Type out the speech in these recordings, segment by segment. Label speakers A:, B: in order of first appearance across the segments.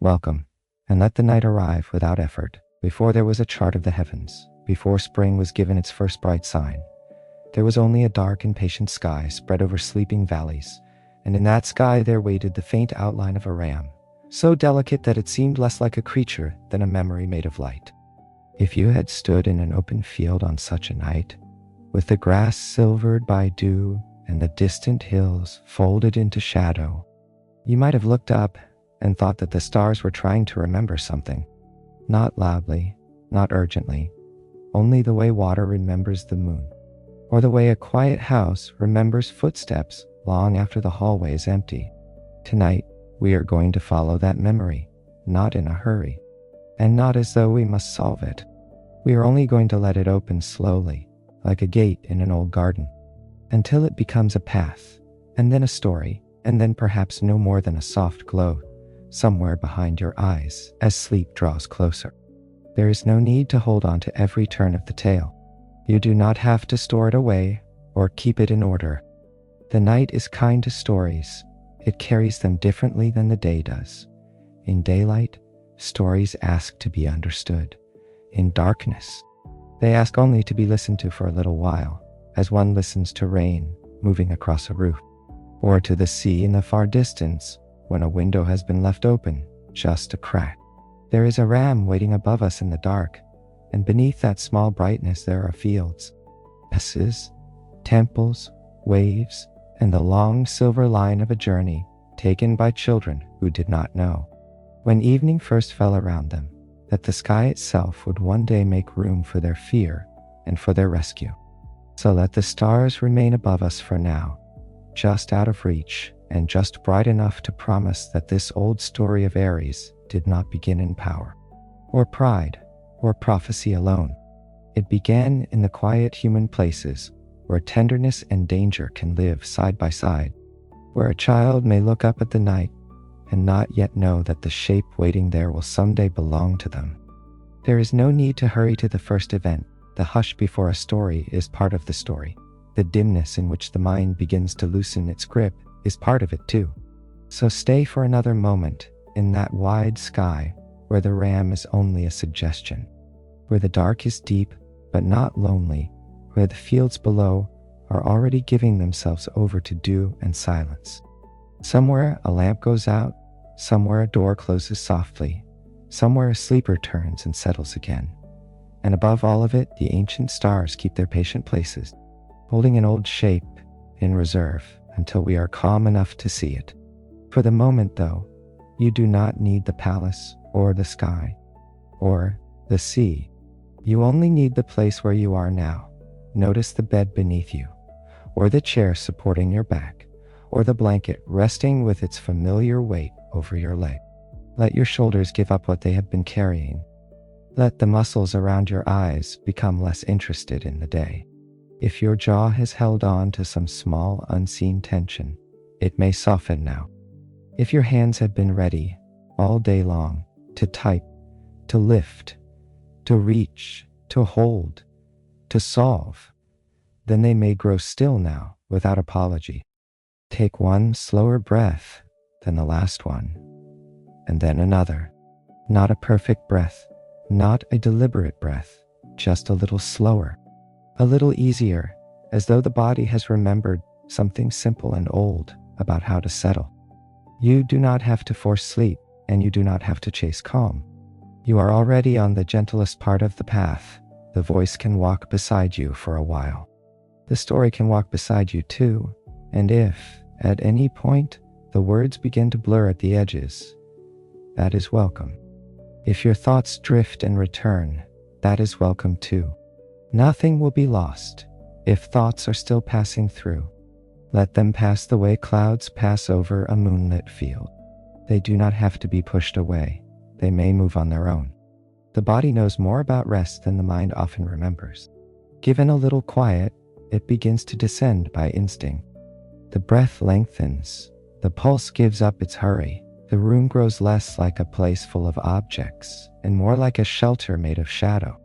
A: Welcome, and let the night arrive without effort. Before there was a chart of the heavens, before spring was given its first bright sign, there was only a dark and patient sky spread over sleeping valleys, and in that sky there waited the faint outline of a ram, so delicate that it seemed less like a creature than a memory made of light. If you had stood in an open field on such a night, with the grass silvered by dew and the distant hills folded into shadow, you might have looked up and thought that the stars were trying to remember something. Not loudly, not urgently, only the way water remembers the moon, or the way a quiet house remembers footsteps long after the hallway is empty. Tonight, we are going to follow that memory, not in a hurry, and not as though we must solve it. We are only going to let it open slowly, like a gate in an old garden, until it becomes a path, and then a story, and then perhaps no more than a soft glow somewhere behind your eyes as sleep draws closer. There is no need to hold on to every turn of the tale. You do not have to store it away or keep it in order. The night is kind to stories. It carries them differently than the day does. In daylight, stories ask to be understood. In darkness, they ask only to be listened to for a little while, as one listens to rain moving across a roof, or to the sea in the far distance when a window has been left open, just a crack. There is a ram waiting above us in the dark, and beneath that small brightness there are fields, passes, temples, waves, and the long silver line of a journey taken by children who did not know, when evening first fell around them, that the sky itself would one day make room for their fear and for their rescue. So let the stars remain above us for now, just out of reach and just bright enough to promise that this old story of Aries did not begin in power, or pride, or prophecy alone. It began in the quiet human places where tenderness and danger can live side by side, where a child may look up at the night and not yet know that the shape waiting there will someday belong to them. There is no need to hurry to the first event. The hush before a story is part of the story. The dimness in which the mind begins to loosen its grip is part of it too. So stay for another moment in that wide sky where the ram is only a suggestion, where the dark is deep but not lonely, where the fields below are already giving themselves over to dew and silence. Somewhere a lamp goes out, somewhere a door closes softly, somewhere a sleeper turns and settles again. And above all of it, the ancient stars keep their patient places, holding an old shape in reserve until we are calm enough to see it. For the moment, though, you do not need the palace or the sky or the sea. You only need the place where you are now. Notice the bed beneath you, or the chair supporting your back, or the blanket resting with its familiar weight over your leg. Let your shoulders give up what they have been carrying. Let the muscles around your eyes become less interested in the day. If your jaw has held on to some small unseen tension, it may soften now. If your hands have been ready all day long to type, to lift, to reach, to hold, to solve, then they may grow still now without apology. Take one slower breath than the last one, and then another. Not a perfect breath, not a deliberate breath, just a little slower, a little easier, as though the body has remembered something simple and old about how to settle. You do not have to force sleep, and you do not have to chase calm. You are already on the gentlest part of the path. The voice can walk beside you for a while. The story can walk beside you too, and if, at any point, the words begin to blur at the edges, that is welcome. If your thoughts drift and return, that is welcome too. Nothing will be lost if thoughts are still passing through. Let them pass the way clouds pass over a moonlit field. They do not have to be pushed away. They may move on their own. The body knows more about rest than the mind often remembers. Given a little quiet, it begins to descend by instinct. The breath lengthens. The pulse gives up its hurry. The room grows less like a place full of objects and more like a shelter made of shadow,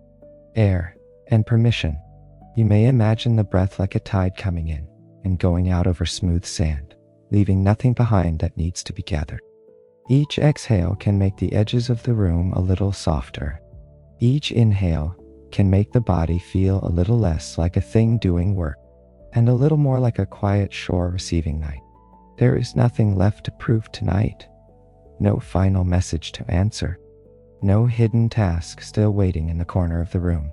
A: air, and permission. You may imagine the breath like a tide coming in and going out over smooth sand, leaving nothing behind that needs to be gathered. Each exhale can make the edges of the room a little softer. Each inhale can make the body feel a little less like a thing doing work, and a little more like a quiet shore receiving night. There is nothing left to prove tonight. No final message to answer. No hidden task still waiting in the corner of the room.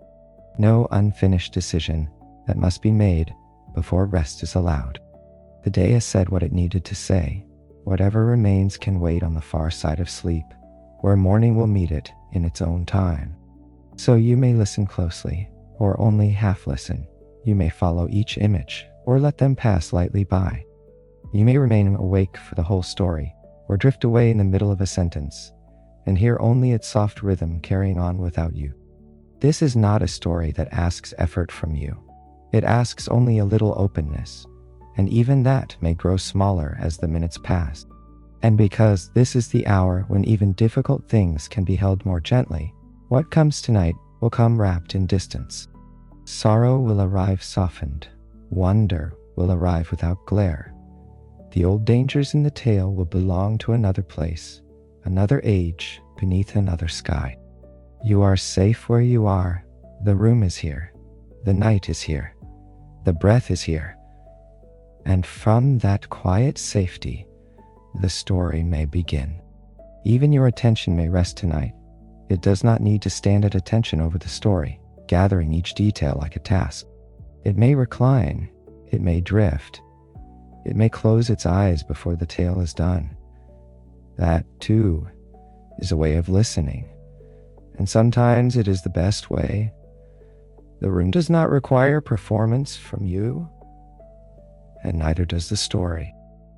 A: No unfinished decision that must be made before rest is allowed. The day has said what it needed to say. Whatever remains can wait on the far side of sleep, where morning will meet it in its own time. So you may listen closely, or only half listen. You may follow each image, or let them pass lightly by. You may remain awake for the whole story, or drift away in the middle of a sentence, and hear only its soft rhythm carrying on without you. This is not a story that asks effort from you. It asks only a little openness, and even that may grow smaller as the minutes pass. And because this is the hour when even difficult things can be held more gently, what comes tonight will come wrapped in distance. Sorrow will arrive softened. Wonder will arrive without glare. The old dangers in the tale will belong to another place, another age, beneath another sky. You are safe where you are. The room is here. The night is here. The breath is here. And from that quiet safety, the story may begin. Even your attention may rest tonight. It does not need to stand at attention over the story, gathering each detail like a task. It may recline. It may drift. It may close its eyes before the tale is done. That, too, is a way of listening. And sometimes it is the best way. The room does not require performance from you, and neither does the story.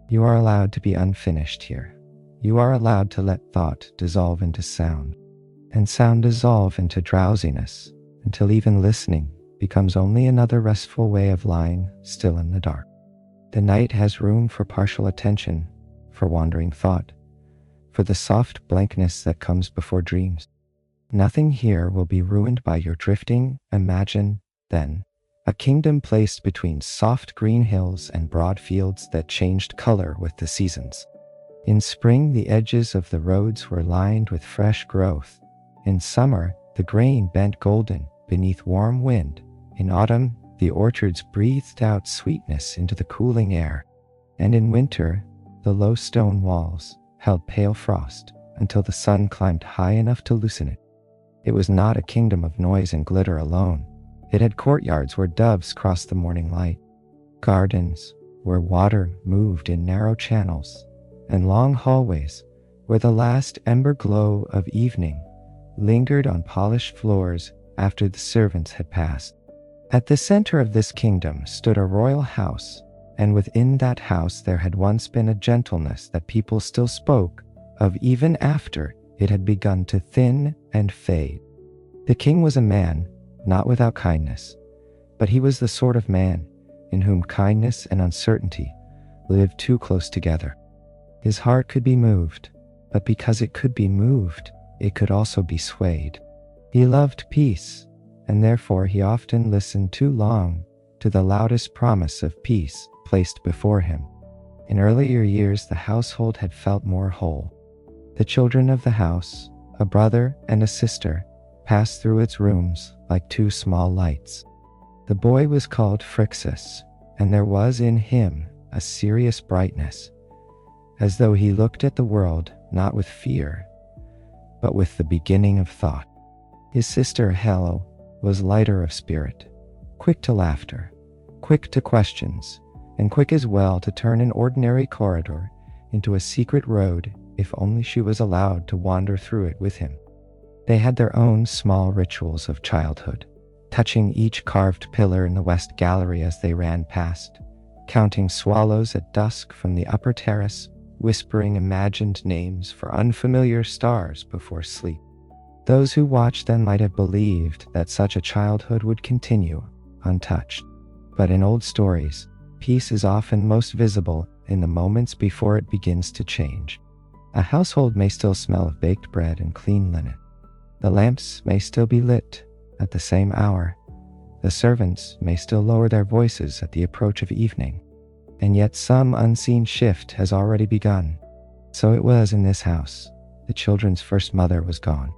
A: You are allowed to be unfinished here. You are allowed to let thought dissolve into sound, and sound dissolve into drowsiness, until even listening becomes only another restful way of lying still in the dark. The night has room for partial attention, for wandering thought, for the soft blankness that comes before dreams. Nothing here will be ruined by your drifting. Imagine, then, a kingdom placed between soft green hills and broad fields that changed color with the seasons. In spring, the edges of the roads were lined with fresh growth. In summer, the grain bent golden beneath warm wind. In autumn, the orchards breathed out sweetness into the cooling air. And in winter, the low stone walls held pale frost until the sun climbed high enough to loosen it. It was not a kingdom of noise and glitter alone. It had courtyards where doves crossed the morning light, gardens where water moved in narrow channels, and long hallways where the last ember glow of evening lingered on polished floors after the servants had passed. At the center of this kingdom stood a royal house, and within that house there had once been a gentleness that people still spoke of even after it had begun to thin and fade. The king was a man, not without kindness, but he was the sort of man in whom kindness and uncertainty lived too close together. His heart could be moved, but because it could be moved, it could also be swayed. He loved peace, and therefore he often listened too long to the loudest promise of peace placed before him. In earlier years, the household had felt more whole. The children of the house, a brother and a sister, passed through its rooms like two small lights. The boy was called Phrixus, and there was in him a serious brightness, as though he looked at the world not with fear, but with the beginning of thought. His sister Helle was lighter of spirit, quick to laughter, quick to questions, and quick as well to turn an ordinary corridor into a secret road if only she was allowed to wander through it with him. They had their own small rituals of childhood, touching each carved pillar in the west gallery as they ran past, counting swallows at dusk from the upper terrace, whispering imagined names for unfamiliar stars before sleep. Those who watched them might have believed that such a childhood would continue, untouched. But in old stories, peace is often most visible in the moments before it begins to change. A household may still smell of baked bread and clean linen. The lamps may still be lit at the same hour. The servants may still lower their voices at the approach of evening. And yet some unseen shift has already begun. So it was in this house. The children's first mother was gone,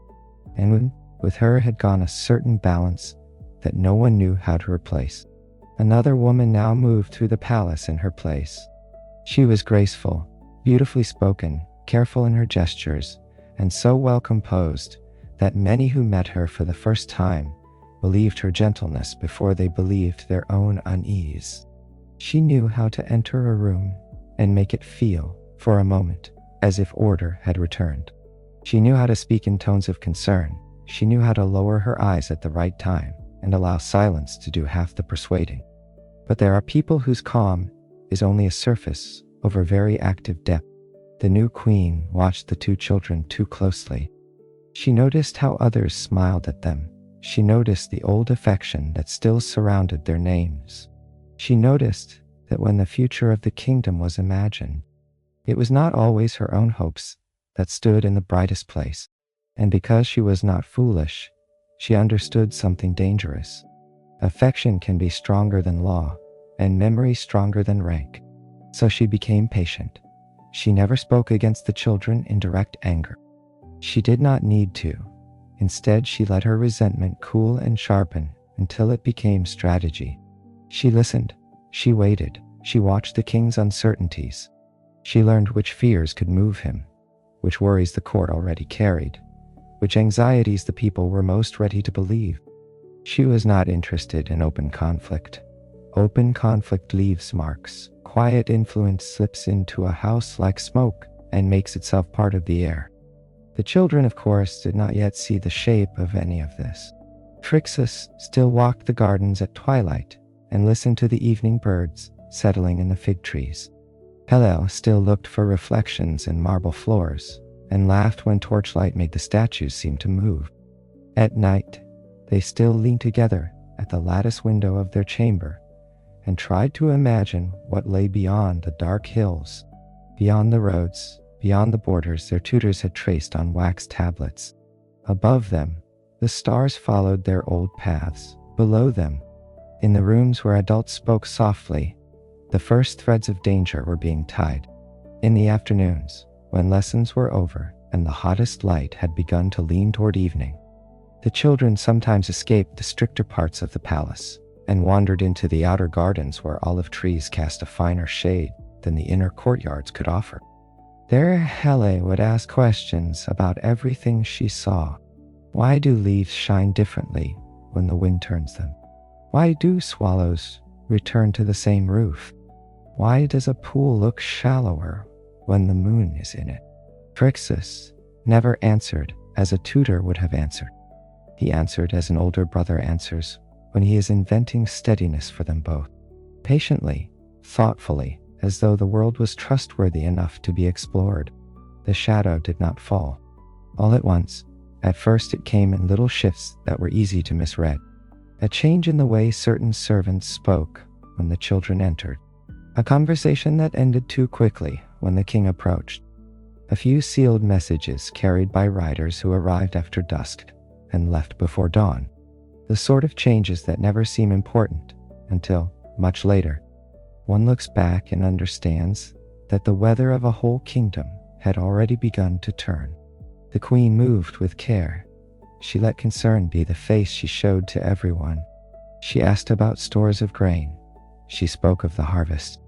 A: and with her had gone a certain balance that no one knew how to replace. Another woman now moved through the palace in her place. She was graceful, beautifully spoken, careful in her gestures, and so well composed that many who met her for the first time believed her gentleness before they believed their own unease. She knew how to enter a room and make it feel, for a moment, as if order had returned. She knew how to speak in tones of concern. She knew how to lower her eyes at the right time and allow silence to do half the persuading. But there are people whose calm is only a surface over very active depth. The new queen watched the two children too closely. She noticed how others smiled at them. She noticed the old affection that still surrounded their names. She noticed that when the future of the kingdom was imagined, it was not always her own hopes that stood in the brightest place. And because she was not foolish, she understood something dangerous. Affection can be stronger than law, and memory stronger than rank. So she became patient. She never spoke against the children in direct anger. She did not need to. Instead, she let her resentment cool and sharpen until it became strategy. She listened. She waited. She watched the king's uncertainties. She learned which fears could move him, which worries the court already carried, which anxieties the people were most ready to believe. She was not interested in open conflict. Open conflict leaves marks. Quiet influence slips into a house like smoke and makes itself part of the air. The children, of course, did not yet see the shape of any of this. Phrixus still walked the gardens at twilight and listened to the evening birds settling in the fig trees. Hellel still looked for reflections in marble floors and laughed when torchlight made the statues seem to move. At night, they still leaned together at the lattice window of their chamber and tried to imagine what lay beyond the dark hills, beyond the roads, beyond the borders their tutors had traced on wax tablets. Above them, the stars followed their old paths. Below them, in the rooms where adults spoke softly, the first threads of danger were being tied. In the afternoons, when lessons were over and the hottest light had begun to lean toward evening, the children sometimes escaped the stricter parts of the palace and wandered into the outer gardens where olive trees cast a finer shade than the inner courtyards could offer. There Helle would ask questions about everything she saw. Why do leaves shine differently when the wind turns them? Why do swallows return to the same roof? Why does a pool look shallower when the moon is in it? Phrixus never answered as a tutor would have answered. He answered as an older brother answers when he is inventing steadiness for them both. Patiently, thoughtfully, as though the world was trustworthy enough to be explored. The shadow did not fall all at once. At first it came in little shifts that were easy to misread. A change in the way certain servants spoke when the children entered. A conversation that ended too quickly when the king approached. A few sealed messages carried by riders who arrived after dusk and left before dawn. The sort of changes that never seem important until, much later, one looks back and understands that the weather of a whole kingdom had already begun to turn. The queen moved with care. She let concern be the face she showed to everyone. She asked about stores of grain. She spoke of the harvest.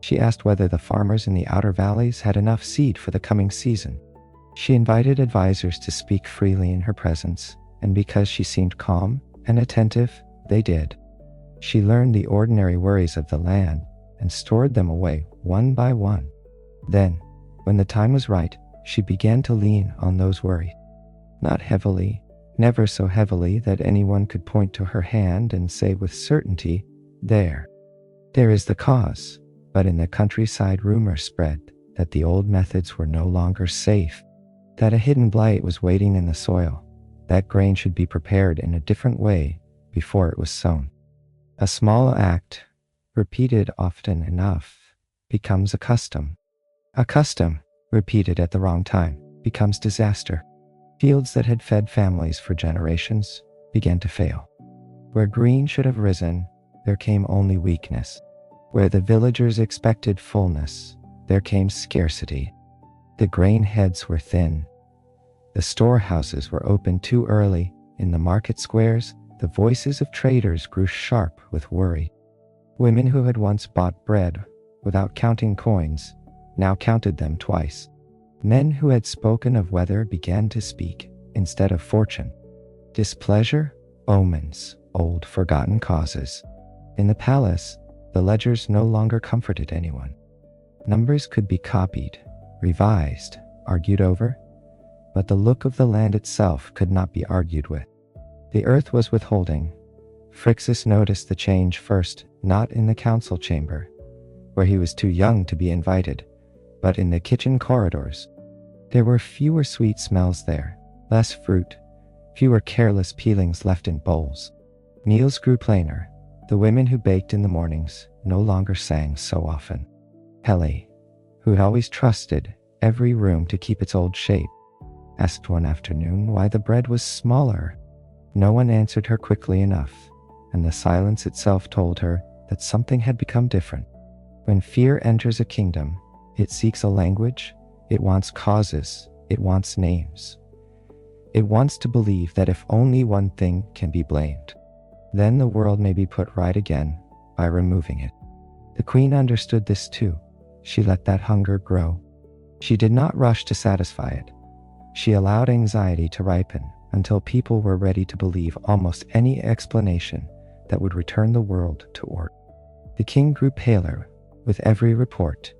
A: She asked whether the farmers in the outer valleys had enough seed for the coming season. She invited advisors to speak freely in her presence, and because she seemed calm and attentive, they did. She learned the ordinary worries of the land and stored them away one by one. Then, when the time was right, she began to lean on those worries. Not heavily, never so heavily that anyone could point to her hand and say with certainty, there is the cause. But in the countryside rumors spread that the old methods were no longer safe, that a hidden blight was waiting in the soil, that grain should be prepared in a different way before it was sown. A small act, repeated often enough, becomes a custom. A custom, repeated at the wrong time, becomes disaster. Fields that had fed families for generations began to fail. Where green should have risen, there came only weakness. Where the villagers expected fullness, there came scarcity. The grain heads were thin. The storehouses were opened too early. In the market squares, the voices of traders grew sharp with worry. Women who had once bought bread without counting coins now counted them twice. Men who had spoken of weather began to speak instead of fortune. Displeasure, omens, old forgotten causes. In the palace, the ledgers no longer comforted anyone. Numbers could be copied, revised, argued over, but the look of the land itself could not be argued with. The earth was withholding. Phrixus noticed the change first, not in the council chamber, where he was too young to be invited, but in the kitchen corridors. There were fewer sweet smells there, less fruit, fewer careless peelings left in bowls. Meals grew plainer. The women who baked in the mornings no longer sang so often. Helle, who had always trusted every room to keep its old shape, asked one afternoon why the bread was smaller. No one answered her quickly enough, and the silence itself told her that something had become different. When fear enters a kingdom, it seeks a language, it wants causes, it wants names. It wants to believe that if only one thing can be blamed, then the world may be put right again by removing it. The queen understood this too. She let that hunger grow. She did not rush to satisfy it. She allowed anxiety to ripen until people were ready to believe almost any explanation that would return the world to order. The king grew paler with every report.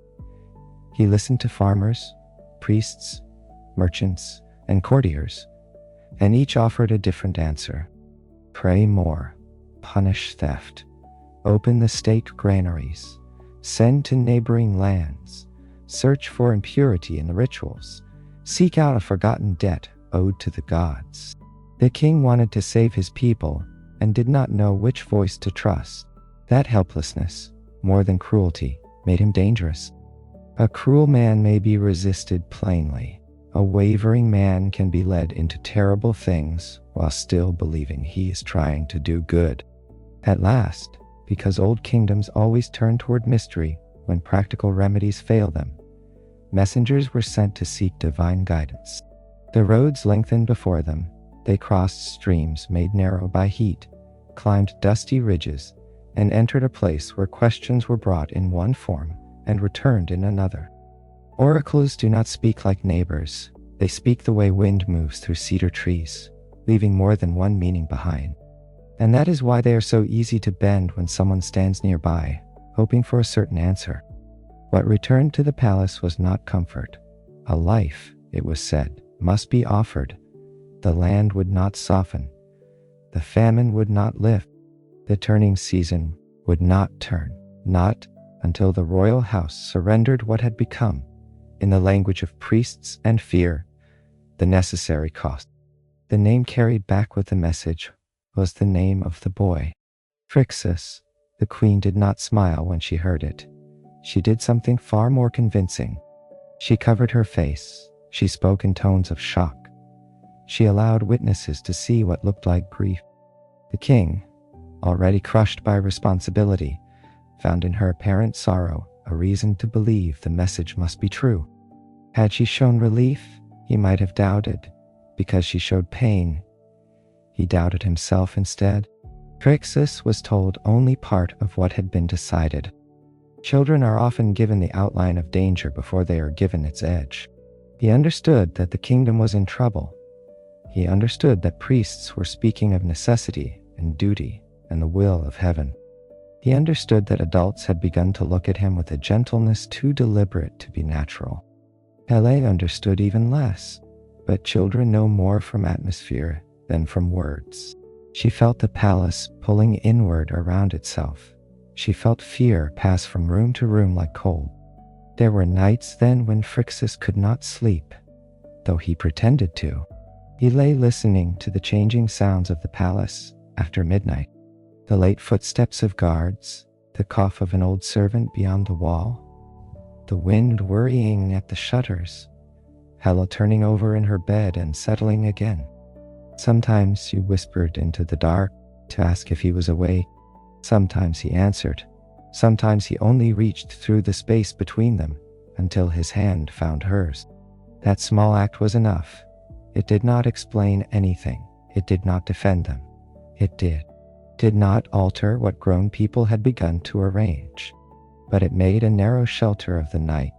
A: He listened to farmers, priests, merchants, and courtiers, and each offered a different answer. Pray more, punish theft, open the state granaries, send to neighboring lands, search for impurity in the rituals, seek out a forgotten debt owed to the gods. The king wanted to save his people and did not know which voice to trust. That helplessness, more than cruelty, made him dangerous. A cruel man may be resisted plainly. A wavering man can be led into terrible things while still believing he is trying to do good. At last, because old kingdoms always turn toward mystery when practical remedies fail them, messengers were sent to seek divine guidance. The roads lengthened before them. They crossed streams made narrow by heat, climbed dusty ridges, and entered a place where questions were brought in one form and returned in another. Oracles do not speak like neighbors. They speak the way wind moves through cedar trees, leaving more than one meaning behind. And that is why they are so easy to bend when someone stands nearby, hoping for a certain answer. What returned to the palace was not comfort. A life, it was said, must be offered. The land would not soften. The famine would not lift. The turning season would not turn, not until the royal house surrendered what had become, in the language of priests and fear, the necessary cost. The name carried back with the message was the name of the boy. Phrixus. The queen did not smile when she heard it. She did something far more convincing. She covered her face. She spoke in tones of shock. She allowed witnesses to see what looked like grief. The king, already crushed by responsibility, found in her apparent sorrow a reason to believe the message must be true. Had she shown relief, he might have doubted. Because she showed pain, he doubted himself instead. Phrixus was told only part of what had been decided. Children are often given the outline of danger before they are given its edge. He understood that the kingdom was in trouble. He understood that priests were speaking of necessity and duty and the will of heaven. He understood that adults had begun to look at him with a gentleness too deliberate to be natural. Helle understood even less, but children know more from atmosphere than from words. She felt the palace pulling inward around itself. She felt fear pass from room to room like cold. There were nights then when Phrixus could not sleep, though he pretended to. He lay listening to the changing sounds of the palace after midnight. The late footsteps of guards, the cough of an old servant beyond the wall, the wind worrying at the shutters, Helle turning over in her bed and settling again. Sometimes she whispered into the dark to ask if he was awake. Sometimes he answered. Sometimes he only reached through the space between them until his hand found hers. That small act was enough. It did not explain anything. It did not defend them. It did not alter what grown people had begun to arrange. But it made a narrow shelter of the night.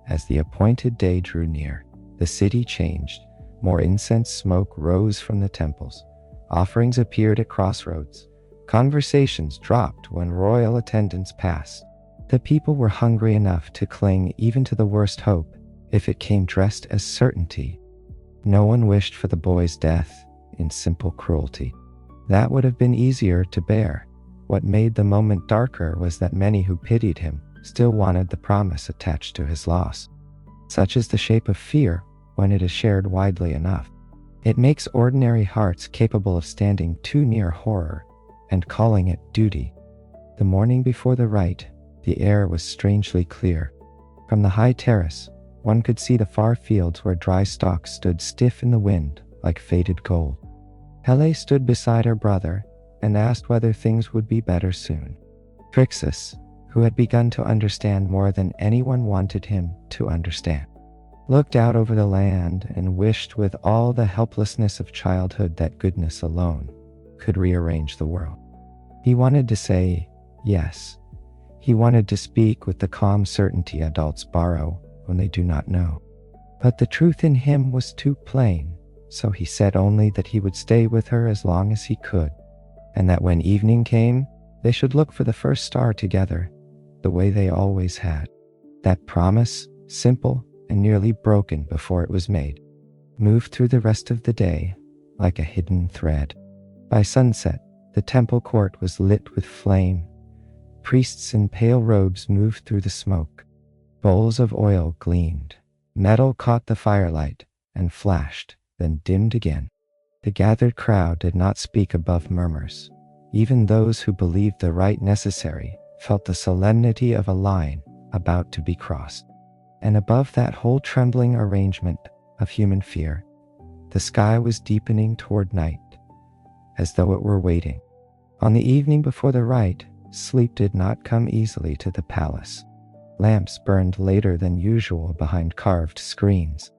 A: As the appointed day drew near, the city changed. More incense smoke rose from the temples. Offerings appeared at crossroads. Conversations dropped when royal attendants passed. The people were hungry enough to cling even to the worst hope, if it came dressed as certainty. No one wished for the boy's death in simple cruelty. That would have been easier to bear. What made the moment darker was that many who pitied him still wanted the promise attached to his loss. Such is the shape of fear when it is shared widely enough. It makes ordinary hearts capable of standing too near horror and calling it duty. The morning before the rite, the air was strangely clear. From the high terrace, one could see the far fields where dry stalks stood stiff in the wind like faded gold. Hele stood beside her brother and asked whether things would be better soon. Trixus, who had begun to understand more than anyone wanted him to understand, looked out over the land and wished with all the helplessness of childhood that goodness alone could rearrange the world. He wanted to say yes. He wanted to speak with the calm certainty adults borrow when they do not know. But the truth in him was too plain, so he said only that he would stay with her as long as he could, and that when evening came, they should look for the first star together, the way they always had. That promise, simple and nearly broken before it was made, moved through the rest of the day like a hidden thread. By sunset, the temple court was lit with flame. Priests in pale robes moved through the smoke. Bowls of oil gleamed. Metal caught the firelight and flashed, then dimmed again. The gathered crowd did not speak above murmurs. Even those who believed the rite necessary felt the solemnity of a line about to be crossed. And above that whole trembling arrangement of human fear, the sky was deepening toward night, as though it were waiting. On the evening before the rite, sleep did not come easily to the palace. Lamps burned later than usual behind carved screens.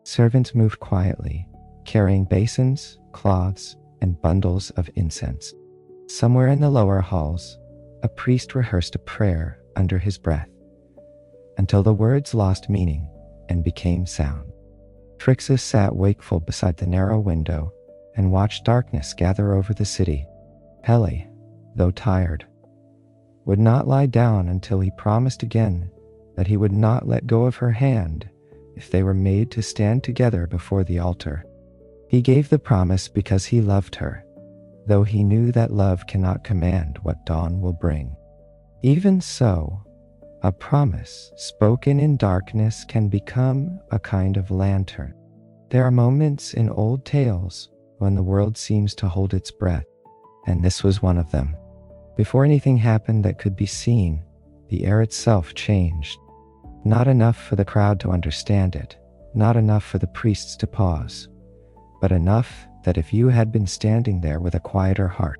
A: Servants moved quietly, carrying basins, cloths, and bundles of incense. Somewhere in the lower halls, a priest rehearsed a prayer under his breath, until the words lost meaning and became sound. Trixus sat wakeful beside the narrow window and watched darkness gather over the city. Hele, though tired, would not lie down until he promised again that he would not let go of her hand if they were made to stand together before the altar. He gave the promise because he loved her, though he knew that love cannot command what dawn will bring. Even so, a promise spoken in darkness can become a kind of lantern. There are moments in old tales when the world seems to hold its breath, and this was one of them. Before anything happened that could be seen, the air itself changed. Not enough for the crowd to understand it, not enough for the priests to pause, but enough that if you had been standing there with a quieter heart,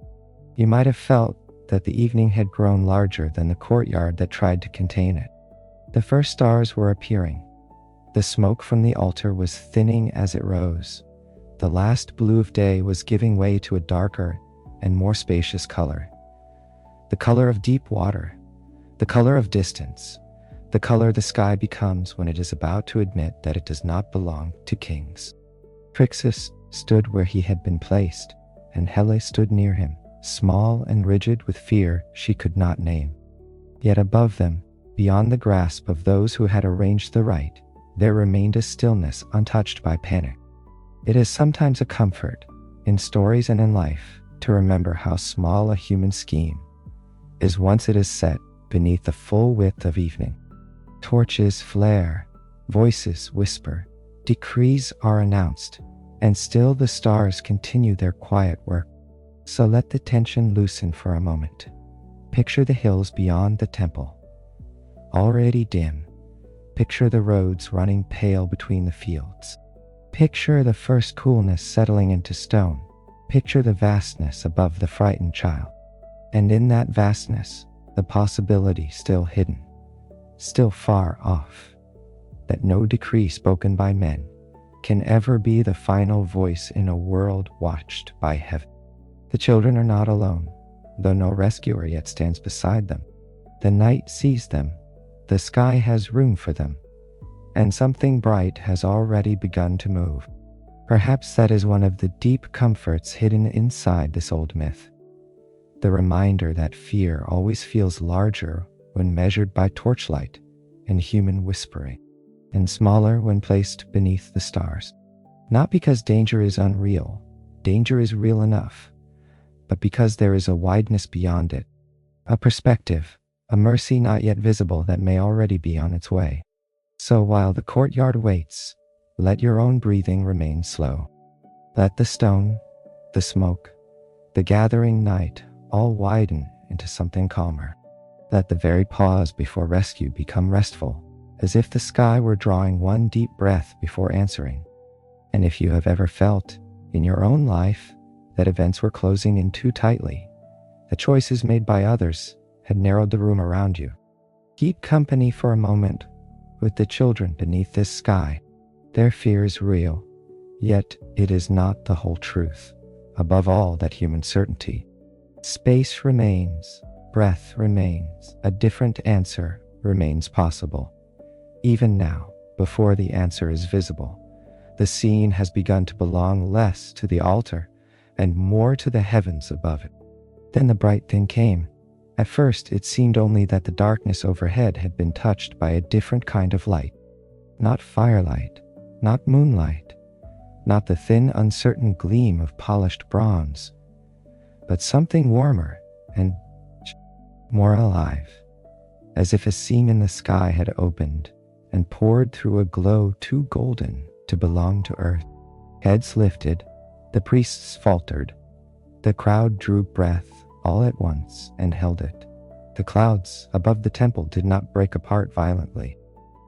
A: you might have felt that the evening had grown larger than the courtyard that tried to contain it. The first stars were appearing. The smoke from the altar was thinning as it rose. The last blue of day was giving way to a darker and more spacious color. The color of deep water, the color of distance, the color the sky becomes when it is about to admit that it does not belong to kings. Trixus stood where he had been placed, and Hele stood near him, small and rigid with fear she could not name. Yet above them, beyond the grasp of those who had arranged the rite, there remained a stillness untouched by panic. It is sometimes a comfort, in stories and in life, to remember how small a human scheme is once it is set beneath the full width of evening. Torches flare, voices whisper, decrees are announced, and still the stars continue their quiet work. So let the tension loosen for a moment. Picture the hills beyond the temple, already dim. Picture the roads running pale between the fields. Picture the first coolness settling into stone. Picture the vastness above the frightened child. And in that vastness, the possibility still hidden, still far off. that no decree spoken by men can ever be the final voice in a world watched by heaven. The children are not alone, though no rescuer yet stands beside them. The night sees them, the sky has room for them, and something bright has already begun to move. Perhaps that is one of the deep comforts hidden inside this old myth. The reminder that fear always feels larger when measured by torchlight and human whispering, and smaller when placed beneath the stars. Not because danger is unreal, danger is real enough, but because there is a wideness beyond it, a perspective, a mercy not yet visible that may already be on its way. So while the courtyard waits, let your own breathing remain slow. Let the stone, the smoke, the gathering night all widen into something calmer. Let the very pause before rescue become restful, as if the sky were drawing one deep breath before answering. And if you have ever felt, in your own life, that events were closing in too tightly, the choices made by others had narrowed the room around you, keep company for a moment with the children beneath this sky. Their fear is real, yet it is not the whole truth. Above all that human certainty, space remains, breath remains, a different answer remains possible. Even now, before the answer is visible, the scene has begun to belong less to the altar and more to the heavens above it. Then the bright thing came. At first, it seemed only that the darkness overhead had been touched by a different kind of light. Not firelight, not moonlight, not the thin, uncertain gleam of polished bronze, but something warmer and more alive, as if a seam in the sky had opened and poured through a glow too golden to belong to earth. Heads lifted, the priests faltered, the crowd drew breath all at once and held it. The clouds above the temple did not break apart violently.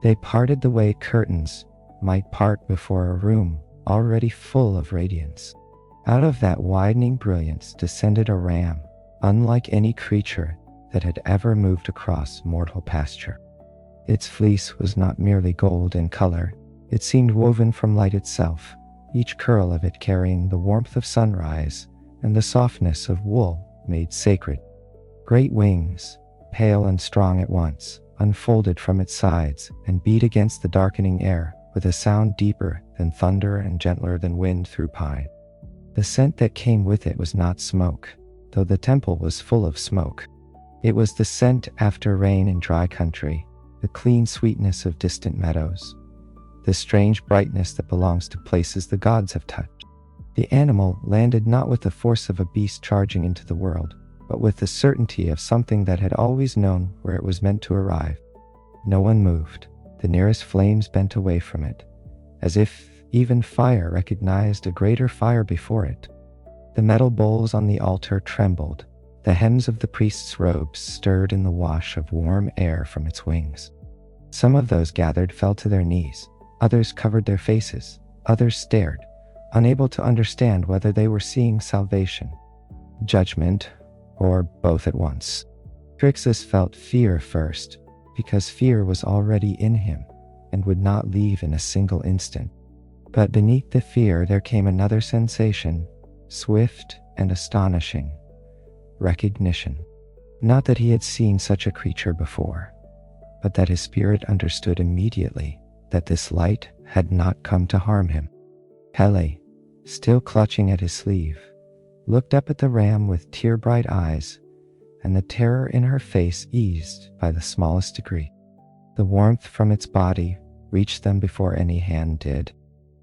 A: They parted the way curtains might part before a room already full of radiance. Out of that widening brilliance descended a ram, unlike any creature that had ever moved across mortal pasture. Its fleece was not merely gold in color, it seemed woven from light itself, each curl of it carrying the warmth of sunrise and the softness of wool made sacred. Great wings, pale and strong at once, unfolded from its sides and beat against the darkening air with a sound deeper than thunder and gentler than wind through pine. The scent that came with it was not smoke, though the temple was full of smoke. It was the scent after rain in dry country, the clean sweetness of distant meadows, the strange brightness that belongs to places the gods have touched. The animal landed not with the force of a beast charging into the world, but with the certainty of something that had always known where it was meant to arrive. No one moved. The nearest flames bent away from it, as if even fire recognized a greater fire before it. The metal bowls on the altar trembled. The hems of the priest's robes stirred in the wash of warm air from its wings. Some of those gathered fell to their knees. Others covered their faces. Others stared, unable to understand whether they were seeing salvation, judgment, or both at once. Phrixus felt fear first, because fear was already in him and would not leave in a single instant. But beneath the fear there came another sensation, swift and astonishing: recognition. Not that he had seen such a creature before, but that his spirit understood immediately that this light had not come to harm him. Hele, still clutching at his sleeve, looked up at the ram with tear-bright eyes, and the terror in her face eased by the smallest degree. The warmth from its body reached them before any hand did.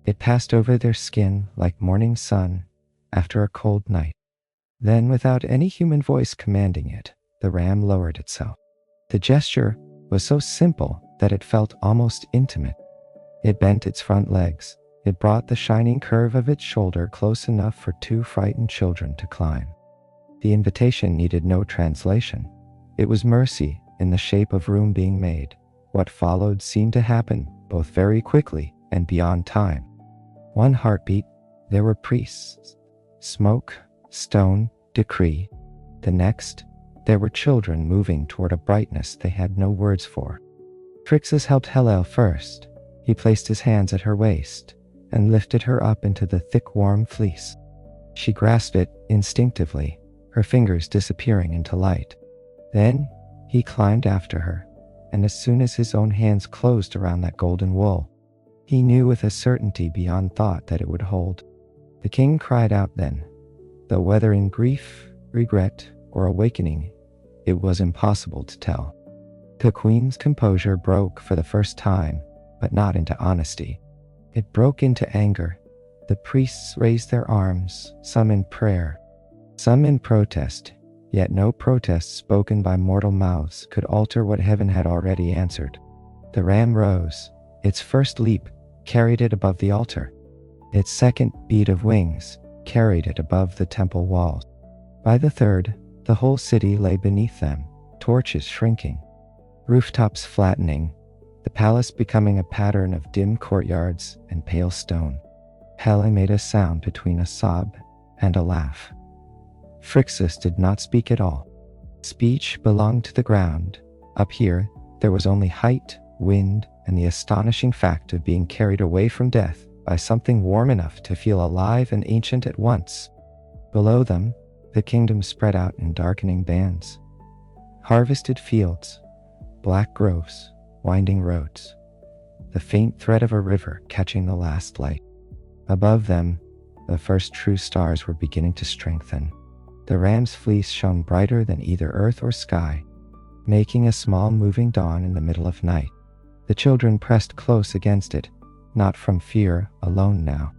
A: It passed over their skin like morning sun after a cold night. Then, without any human voice commanding it, the ram lowered itself. The gesture was so simple that it felt almost intimate. It bent its front legs. It brought the shining curve of its shoulder close enough for two frightened children to climb. The invitation needed no translation. It was mercy in the shape of room being made. What followed seemed to happen both very quickly and beyond time. One heartbeat, there were priests. Smoke, stone, decree. The next, there were children moving toward a brightness they had no words for. Phrixus helped Hellel first. He placed his hands at her waist and lifted her up into the thick, warm fleece. She grasped it instinctively, her fingers disappearing into light. Then he climbed after her, and as soon as his own hands closed around that golden wool, he knew with a certainty beyond thought that it would hold. The king cried out then, though whether in grief, regret, or awakening, it was impossible to tell. The queen's composure broke for the first time, but not into honesty. It broke into anger. The priests raised their arms, some in prayer, some in protest, yet no protest spoken by mortal mouths could alter what heaven had already answered. The ram rose. Its first leap carried it above the altar. Its second beat of wings carried it above the temple walls. By the third, the whole city lay beneath them, torches shrinking, rooftops flattening, the palace becoming a pattern of dim courtyards and pale stone. Helle made a sound between a sob and a laugh. Phrixus did not speak at all. Speech belonged to the ground. Up here, there was only height, wind, and the astonishing fact of being carried away from death by something warm enough to feel alive and ancient at once. Below them, the kingdom spread out in darkening bands. Harvested fields, black groves, winding roads, the faint thread of a river catching the last light. Above them, the first true stars were beginning to strengthen. The ram's fleece shone brighter than either earth or sky, making a small moving dawn in the middle of night. The children pressed close against it, not from fear alone now,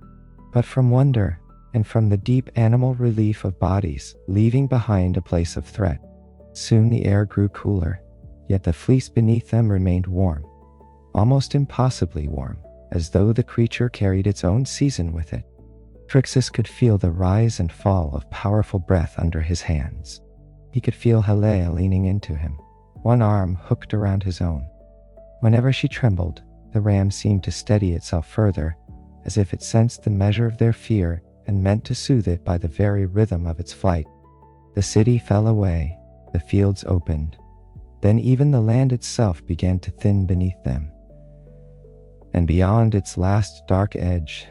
A: but from wonder and from the deep animal relief of bodies leaving behind a place of threat. Soon the air grew cooler, yet the fleece beneath them remained warm, almost impossibly warm, as though the creature carried its own season with it. Phrixus could feel the rise and fall of powerful breath under his hands. He could feel Helle leaning into him, one arm hooked around his own. Whenever she trembled, the ram seemed to steady itself further, as if it sensed the measure of their fear and meant to soothe it by the very rhythm of its flight. The city fell away, the fields opened, then even the land itself began to thin beneath them. And beyond its last dark edge,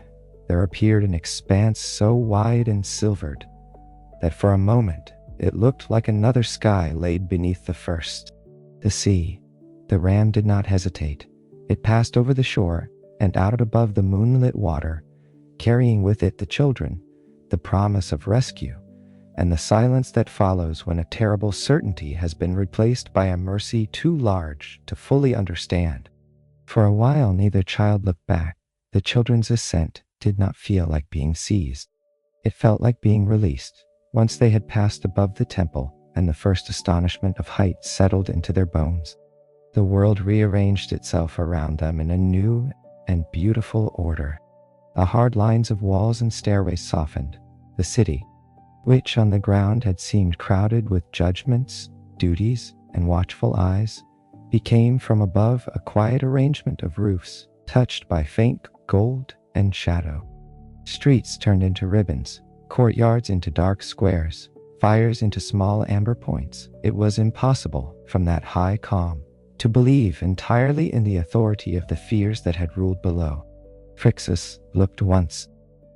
A: there appeared an expanse so wide and silvered that for a moment it looked like another sky laid beneath the first. The sea. The ram did not hesitate. It passed over the shore and out above the moonlit water, carrying with it the children, the promise of rescue, and the silence that follows when a terrible certainty has been replaced by a mercy too large to fully understand. For a while neither child looked back. The children's ascent did not feel like being seized. It felt like being released, once they had passed above the temple and the first astonishment of height settled into their bones. The world rearranged itself around them in a new and beautiful order. The hard lines of walls and stairways softened. The city, which on the ground had seemed crowded with judgments, duties, and watchful eyes, became from above a quiet arrangement of roofs touched by faint gold and shadow. Streets turned into ribbons, courtyards into dark squares, fires into small amber points. It was impossible, from that high calm, to believe entirely in the authority of the fears that had ruled below. Phrixus looked once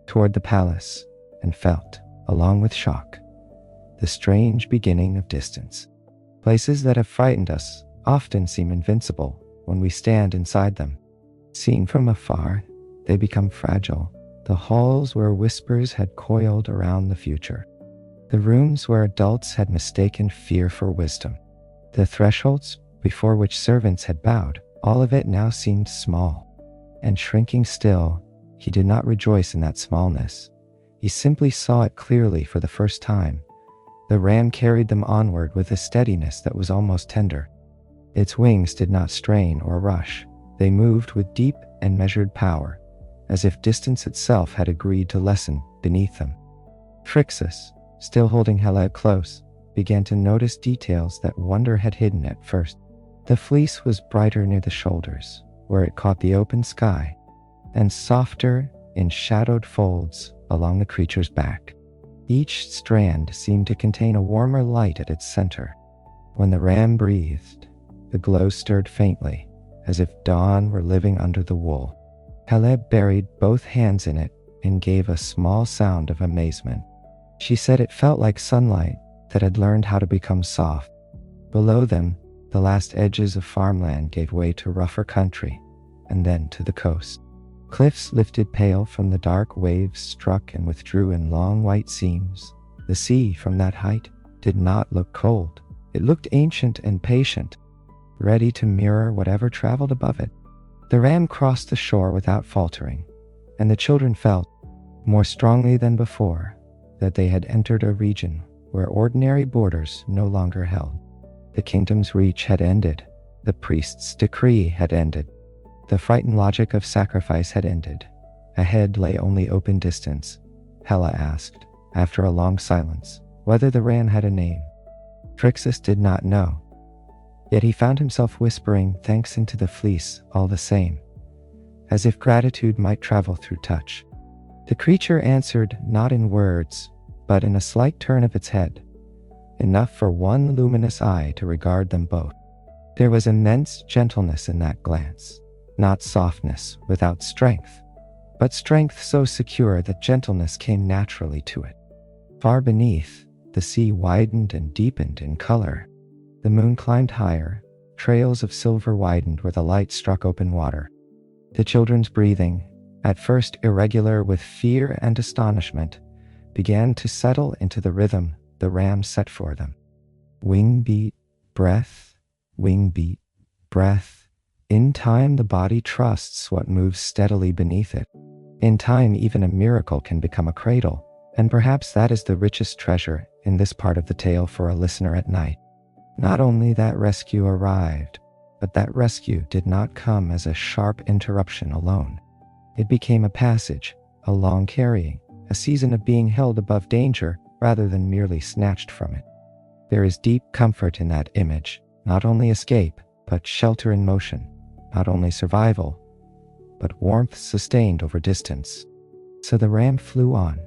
A: toward the palace and felt, along with shock, the strange beginning of distance. Places that have frightened us often seem invincible when we stand inside them. Seen from afar, they become fragile, the halls where whispers had coiled around the future, the rooms where adults had mistaken fear for wisdom, the thresholds before which servants had bowed. All of it now seemed small. And shrinking still, he did not rejoice in that smallness. He simply saw it clearly for the first time. The ram carried them onward with a steadiness that was almost tender. Its wings did not strain or rush. They moved with deep and measured power, as if distance itself had agreed to lessen beneath them. Phrixus, still holding Helle close, began to notice details that wonder had hidden at first. The fleece was brighter near the shoulders, where it caught the open sky, and softer in shadowed folds along the creature's back. Each strand seemed to contain a warmer light at its center. When the ram breathed, the glow stirred faintly, as if dawn were living under the wool. Helle buried both hands in it and gave a small sound of amazement. She said it felt like sunlight that had learned how to become soft. Below them, the last edges of farmland gave way to rougher country, and then to the coast. Cliffs lifted pale from the dark waves struck and withdrew in long white seams. The sea, from that height, did not look cold. It looked ancient and patient, ready to mirror whatever traveled above it. The ram crossed the shore without faltering, and the children felt, more strongly than before, that they had entered a region where ordinary borders no longer held. The kingdom's reach had ended. The priest's decree had ended. The frightened logic of sacrifice had ended. Ahead lay only open distance. Helle asked, after a long silence, whether the ram had a name. Phrixus did not know. Yet he found himself whispering thanks into the fleece all the same, as if gratitude might travel through touch. The creature answered not in words, but in a slight turn of its head, enough for one luminous eye to regard them both. There was immense gentleness in that glance, not softness without strength, but strength so secure that gentleness came naturally to it. Far beneath, the sea widened and deepened in color. The moon climbed higher, trails of silver widened where the light struck open water. The children's breathing, at first irregular with fear and astonishment, began to settle into the rhythm the ram set for them. Wing beat, breath, wing beat, breath. In time the body trusts what moves steadily beneath it. In time even a miracle can become a cradle, and perhaps that is the richest treasure in this part of the tale for a listener at night. Not only that rescue arrived, but that rescue did not come as a sharp interruption alone. It became a passage, a long carrying, a season of being held above danger rather than merely snatched from it. There is deep comfort in that image, not only escape, but shelter in motion, not only survival, but warmth sustained over distance. So the ram flew on,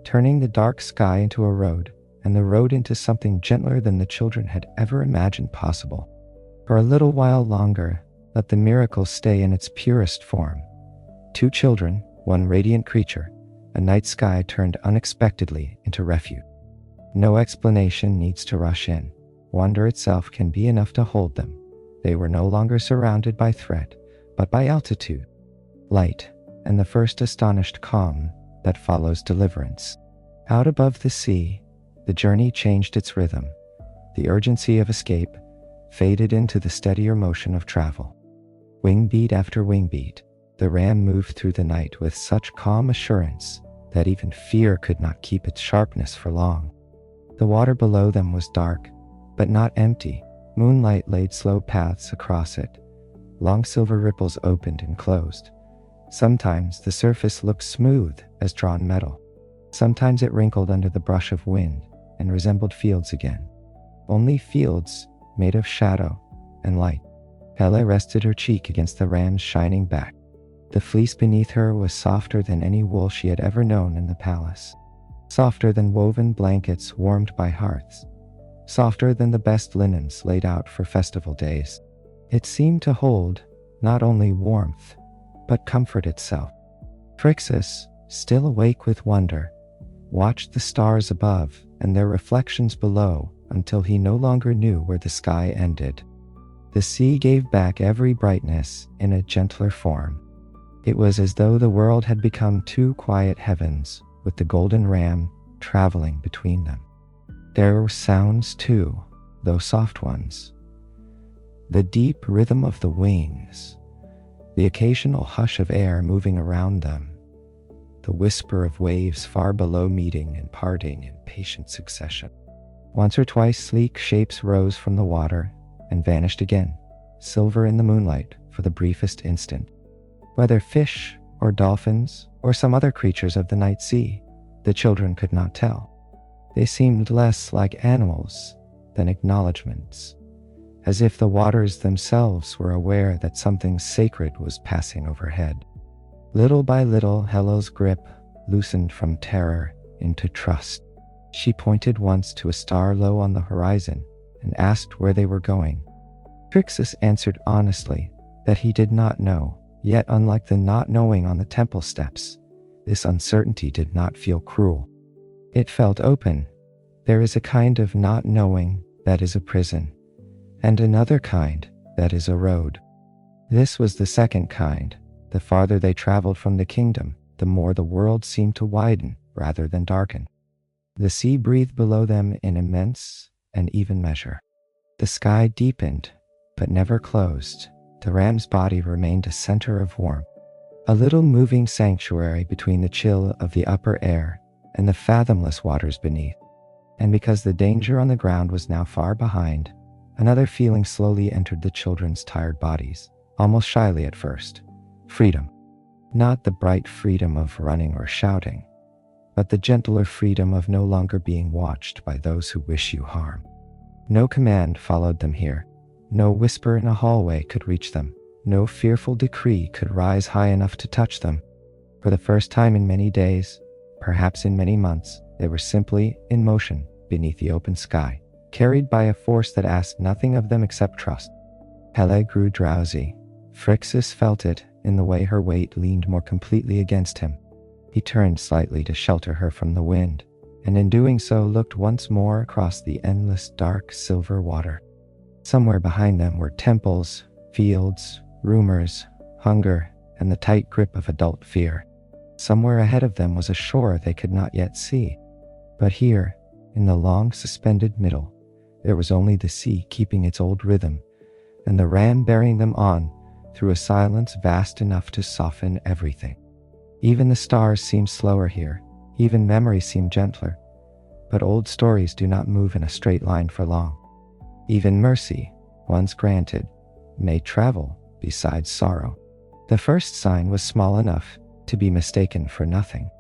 A: turning the dark sky into a road, and the road into something gentler than the children had ever imagined possible. For a little while longer, let the miracle stay in its purest form. Two children, one radiant creature, a night sky turned unexpectedly into refuge. No explanation needs to rush in. Wonder itself can be enough to hold them. They were no longer surrounded by threat, but by altitude, light, and the first astonished calm that follows deliverance. Out above the sea, the journey changed its rhythm. The urgency of escape faded into the steadier motion of travel. Wing beat after wing beat, the ram moved through the night with such calm assurance that even fear could not keep its sharpness for long. The water below them was dark, but not empty. Moonlight laid slow paths across it. Long silver ripples opened and closed. Sometimes the surface looked smooth as drawn metal. Sometimes it wrinkled under the brush of wind and resembled fields again. Only fields made of shadow and light. Helle rested her cheek against the ram's shining back. The fleece beneath her was softer than any wool she had ever known in the palace. Softer than woven blankets warmed by hearths. Softer than the best linens laid out for festival days. It seemed to hold not only warmth, but comfort itself. Phrixus, still awake with wonder, watched the stars above and their reflections below until he no longer knew where the sky ended. The sea gave back every brightness in a gentler form. It was as though the world had become two quiet heavens, with the golden ram traveling between them. There were sounds too, though soft ones. The deep rhythm of the wings, the occasional hush of air moving around them, the whisper of waves far below meeting and parting in patient succession. Once or twice sleek shapes rose from the water and vanished again, silver in the moonlight for the briefest instant. Whether fish or dolphins or some other creatures of the night sea, the children could not tell. They seemed less like animals than acknowledgments, as if the waters themselves were aware that something sacred was passing overhead. Little by little, Helle's grip loosened from terror into trust. She pointed once to a star low on the horizon and asked where they were going. Phrixus answered honestly, that he did not know. Yet, unlike the not knowing on the temple steps, this uncertainty did not feel cruel. It felt open. There is a kind of not knowing that is a prison, and another kind that is a road. This was the second kind. The farther they traveled from the kingdom, the more the world seemed to widen rather than darken. The sea breathed below them in immense and even measure. The sky deepened, but never closed. The ram's body remained a center of warmth, a little moving sanctuary between the chill of the upper air and the fathomless waters beneath. And because the danger on the ground was now far behind, another feeling slowly entered the children's tired bodies, almost shyly at first. Freedom. Not the bright freedom of running or shouting, but the gentler freedom of no longer being watched by those who wish you harm. No command followed them here. No whisper in a hallway could reach them. No fearful decree could rise high enough to touch them. For the first time in many days, perhaps in many months, they were simply in motion beneath the open sky, carried by a force that asked nothing of them except trust. Hele grew drowsy. Phrixus felt it in the way her weight leaned more completely against him. He turned slightly to shelter her from the wind, and in doing so looked once more across the endless dark silver water. Somewhere behind them were temples, fields, rumors, hunger, and the tight grip of adult fear. Somewhere ahead of them was a shore they could not yet see. But here, in the long suspended middle, there was only the sea keeping its old rhythm, and the ram bearing them on through a silence vast enough to soften everything. Even the stars seemed slower here, even memory seemed gentler, but old stories do not move in a straight line for long. Even mercy, once granted, may travel beside sorrow. The first sign was small enough to be mistaken for nothing.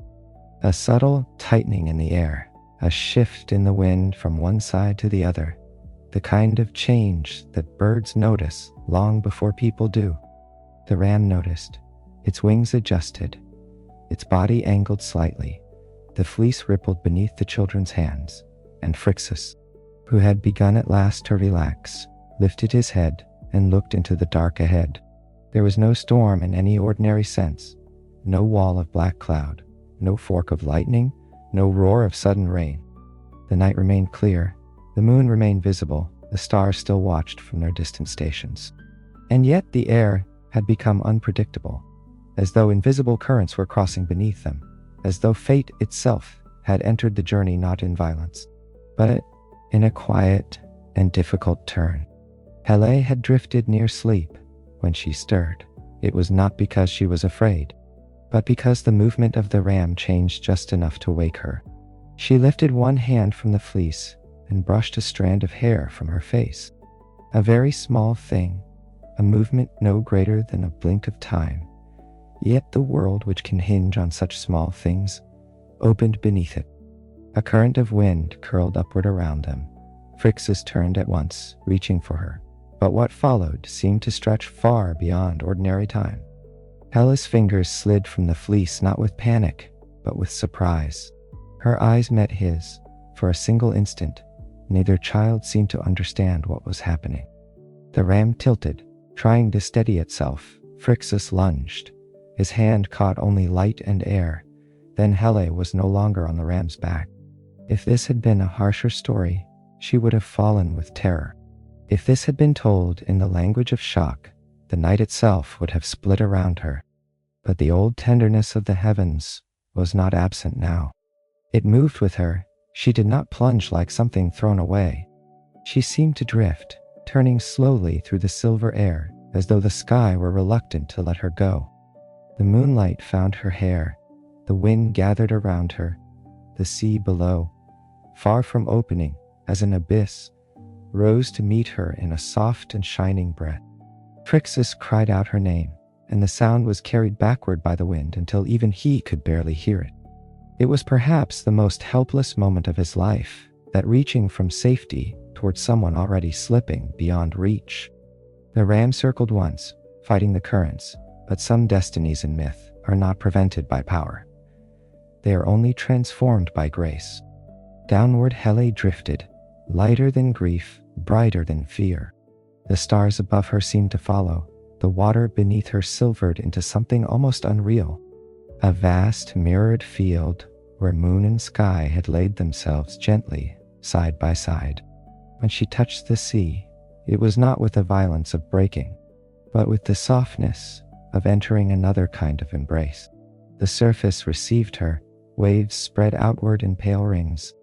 A: A subtle tightening in the air, a shift in the wind from one side to the other, the kind of change that birds notice long before people do. The ram noticed. Its wings adjusted, its body angled slightly. The fleece rippled beneath the children's hands, and Phrixus, who had begun at last to relax, lifted his head and looked into the dark ahead. There was no storm in any ordinary sense, no wall of black cloud, no fork of lightning, no roar of sudden rain. The night remained clear, the moon remained visible, the stars still watched from their distant stations. And yet the air had become unpredictable, as though invisible currents were crossing beneath them, as though fate itself had entered the journey not in violence, but in a quiet and difficult turn. Hele had drifted near sleep. When she stirred, it was not because she was afraid, but because the movement of the ram changed just enough to wake her. She lifted one hand from the fleece and brushed a strand of hair from her face. A very small thing, a movement no greater than a blink of time, yet the world which can hinge on such small things opened beneath it. A current of wind curled upward around them. Phrixus turned at once, reaching for her, but what followed seemed to stretch far beyond ordinary time. Hela's fingers slid from the fleece not with panic, but with surprise. Her eyes met his. For a single instant, neither child seemed to understand what was happening. The ram tilted, trying to steady itself. Phrixus lunged. His hand caught only light and air. Then Hele was no longer on the ram's back. If this had been a harsher story, she would have fallen with terror. If this had been told in the language of shock, the night itself would have split around her. But the old tenderness of the heavens was not absent now. It moved with her. She did not plunge like something thrown away. She seemed to drift, turning slowly through the silver air, as though the sky were reluctant to let her go. The moonlight found her hair. The wind gathered around her. The sea below, far from opening, as an abyss, rose to meet her in a soft and shining breath. Phrixus cried out her name, and the sound was carried backward by the wind until even he could barely hear it. It was perhaps the most helpless moment of his life, that reaching from safety toward someone already slipping beyond reach. The ram circled once, fighting the currents, but some destinies in myth are not prevented by power. They are only transformed by grace. Downward Hele drifted, lighter than grief, brighter than fear. The stars above her seemed to follow, the water beneath her silvered into something almost unreal. A vast mirrored field where moon and sky had laid themselves gently side by side. When she touched the sea, it was not with the violence of breaking, but with the softness of entering another kind of embrace. The surface received her, waves spread outward in pale rings.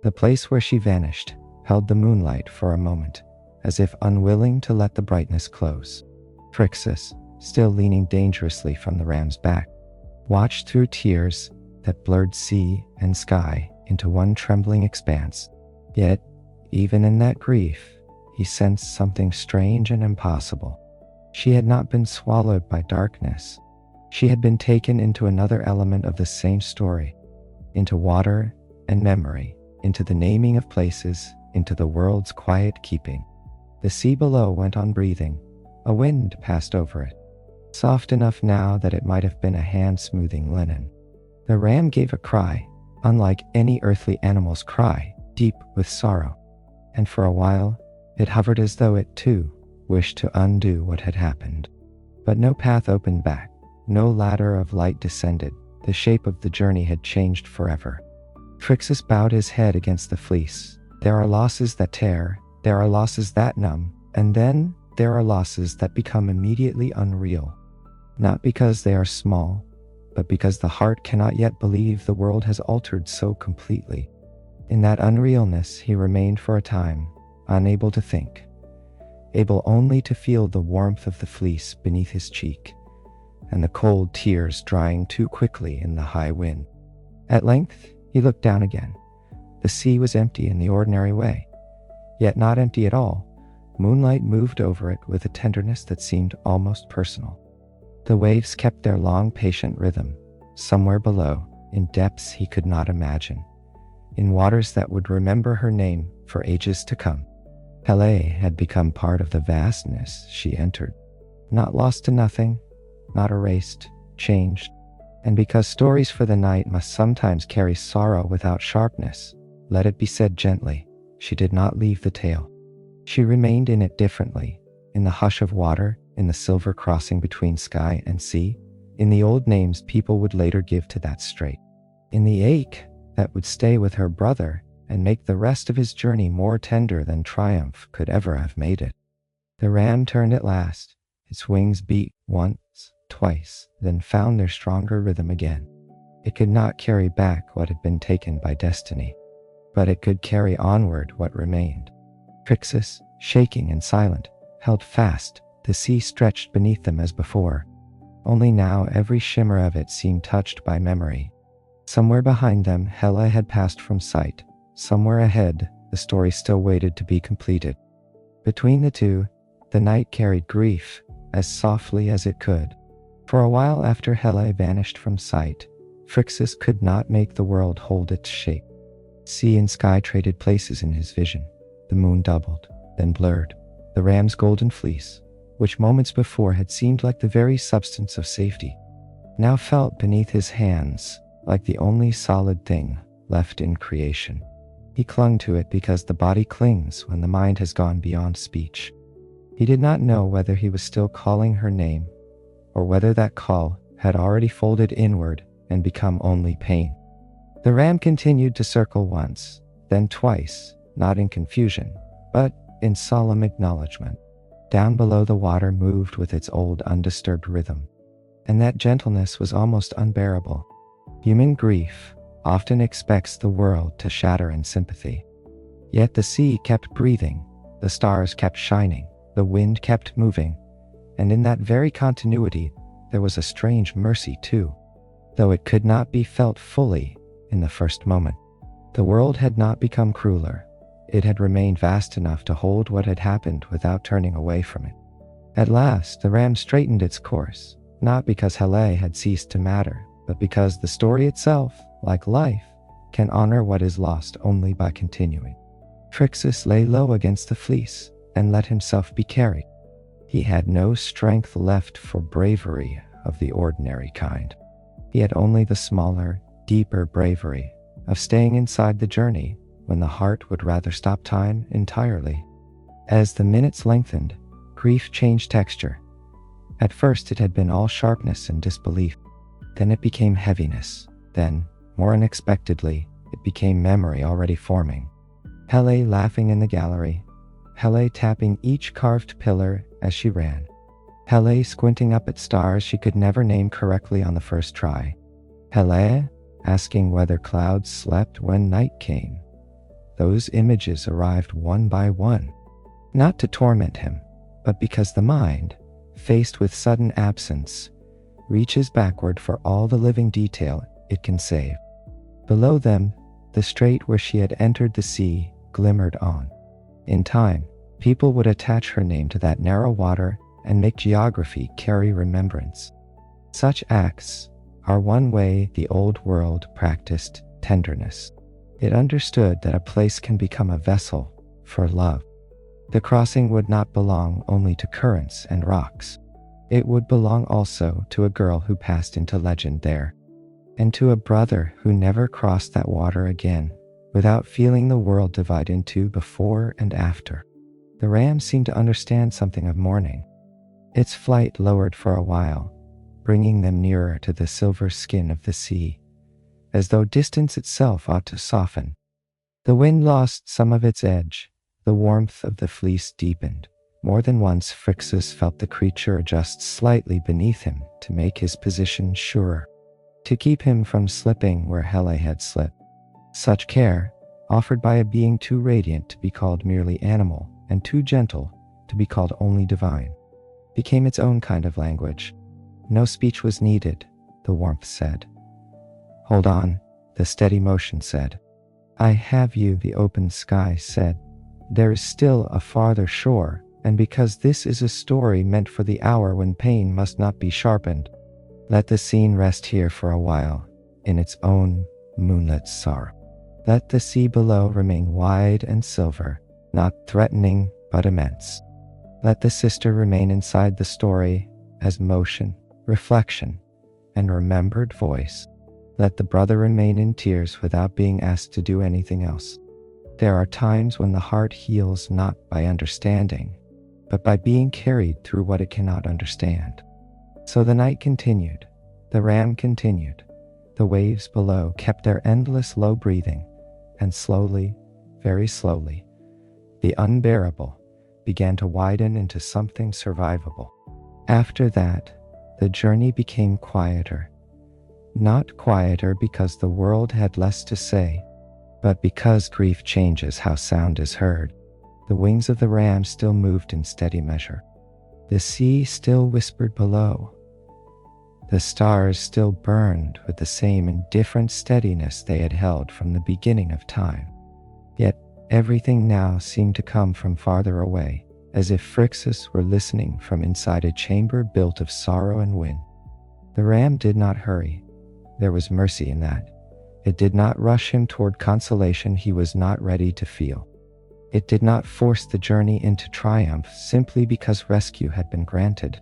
A: The place where she vanished held the moonlight for a moment, as if unwilling to let the brightness close. Phrixus, still leaning dangerously from the ram's back, watched through tears that blurred sea and sky into one trembling expanse. Yet, even in that grief, he sensed something strange and impossible. She had not been swallowed by darkness. She had been taken into another element of the same story, into water and memory, into the naming of places, into the world's quiet keeping. The sea below went on breathing. A wind passed over it, soft enough now that it might have been a hand smoothing linen. The ram gave a cry, unlike any earthly animal's cry, deep with sorrow. And for a while, it hovered as though it too wished to undo what had happened. But no path opened back, no ladder of light descended. The shape of the journey had changed forever. Phrixus bowed his head against the fleece. There are losses that tear, there are losses that numb, and then there are losses that become immediately unreal. Not because they are small, but because the heart cannot yet believe the world has altered so completely. In that unrealness he remained for a time, unable to think, able only to feel the warmth of the fleece beneath his cheek, and the cold tears drying too quickly in the high wind. At length, he looked down again. The sea was empty in the ordinary way, yet not empty at all. Moonlight moved over it with a tenderness that seemed almost personal. The waves kept their long, patient rhythm, somewhere below, in depths he could not imagine, in waters that would remember her name for ages to come. Helle had become part of the vastness she entered, not lost to nothing, not erased, changed. And because stories for the night must sometimes carry sorrow without sharpness, let it be said gently, she did not leave the tale. She remained in it differently, in the hush of water, in the silver crossing between sky and sea, in the old names people would later give to that strait, in the ache that would stay with her brother and make the rest of his journey more tender than triumph could ever have made it. The ram turned at last. Its wings beat once, twice, then found their stronger rhythm again. It could not carry back what had been taken by destiny, but it could carry onward what remained. Phrixus, shaking and silent, held fast. The sea stretched beneath them as before, only now every shimmer of it seemed touched by memory. Somewhere behind them, Helle had passed from sight. Somewhere ahead, the story still waited to be completed. Between the two, the night carried grief as softly as it could. For a while after Helle vanished from sight, Phrixus could not make the world hold its shape. Sea and sky traded places in his vision. The moon doubled, then blurred. The ram's golden fleece, which moments before had seemed like the very substance of safety, now felt beneath his hands like the only solid thing left in creation. He clung to it because the body clings when the mind has gone beyond speech. He did not know whether he was still calling her name, or whether that call had already folded inward and become only pain. The ram continued to circle once, then twice, not in confusion, but in solemn acknowledgement. Down below the water moved with its old undisturbed rhythm, and that gentleness was almost unbearable. Human grief often expects the world to shatter in sympathy. Yet the sea kept breathing, the stars kept shining, the wind kept moving, and in that very continuity there was a strange mercy too, though it could not be felt fully in the first moment. The world had not become crueler. It had remained vast enough to hold what had happened without turning away from it. At last, the ram straightened its course, not because Helle had ceased to matter, but because the story itself, like life, can honor what is lost only by continuing. Phrixus lay low against the fleece and let himself be carried. He had no strength left for bravery of the ordinary kind. He had only the smaller, deeper bravery of staying inside the journey when the heart would rather stop time entirely. As the minutes lengthened, grief changed texture. At first it had been all sharpness and disbelief. Then it became heaviness. Then, more unexpectedly, it became memory already forming. Hele laughing in the gallery. Hele tapping each carved pillar as she ran. Hele squinting up at stars she could never name correctly on the first try. Hele asking whether clouds slept when night came. Those images arrived one by one, not to torment him, but because the mind, faced with sudden absence, reaches backward for all the living detail it can save. Below them, the strait where she had entered the sea glimmered on. In time, people would attach her name to that narrow water and make geography carry remembrance. Such acts are one way the old world practiced tenderness. It understood that a place can become a vessel for love. The crossing would not belong only to currents and rocks. It would belong also to a girl who passed into legend there, and to a brother who never crossed that water again without feeling the world divide into before and after. The ram seemed to understand something of mourning. Its flight lowered for a while, bringing them nearer to the silver skin of the sea, as though distance itself ought to soften. The wind lost some of its edge. The warmth of the fleece deepened. More than once Phrixus felt the creature adjust slightly beneath him to make his position surer, to keep him from slipping where Hele had slipped. Such care, offered by a being too radiant to be called merely animal and too gentle to be called only divine, became its own kind of language. No speech was needed, the warmth said. Hold on, the steady motion said. I have you, the open sky said. There is still a farther shore, and because this is a story meant for the hour when pain must not be sharpened, let the scene rest here for a while, in its own moonlit sorrow. Let the sea below remain wide and silver, not threatening but immense. Let the sister remain inside the story as motion, reflection, and remembered voice. Let the brother remain in tears without being asked to do anything else. There are times when the heart heals not by understanding, but by being carried through what it cannot understand. So the night continued, the ram continued, the waves below kept their endless low breathing, and slowly, very slowly, the unbearable began to widen into something survivable. After that, the journey became quieter. Not quieter because the world had less to say, but because grief changes how sound is heard. The wings of the ram still moved in steady measure. The sea still whispered below. The stars still burned with the same indifferent steadiness they had held from the beginning of time. Yet everything now seemed to come from farther away, as if Phrixus were listening from inside a chamber built of sorrow and wind. The ram did not hurry. There was mercy in that. It did not rush him toward consolation he was not ready to feel. It did not force the journey into triumph simply because rescue had been granted.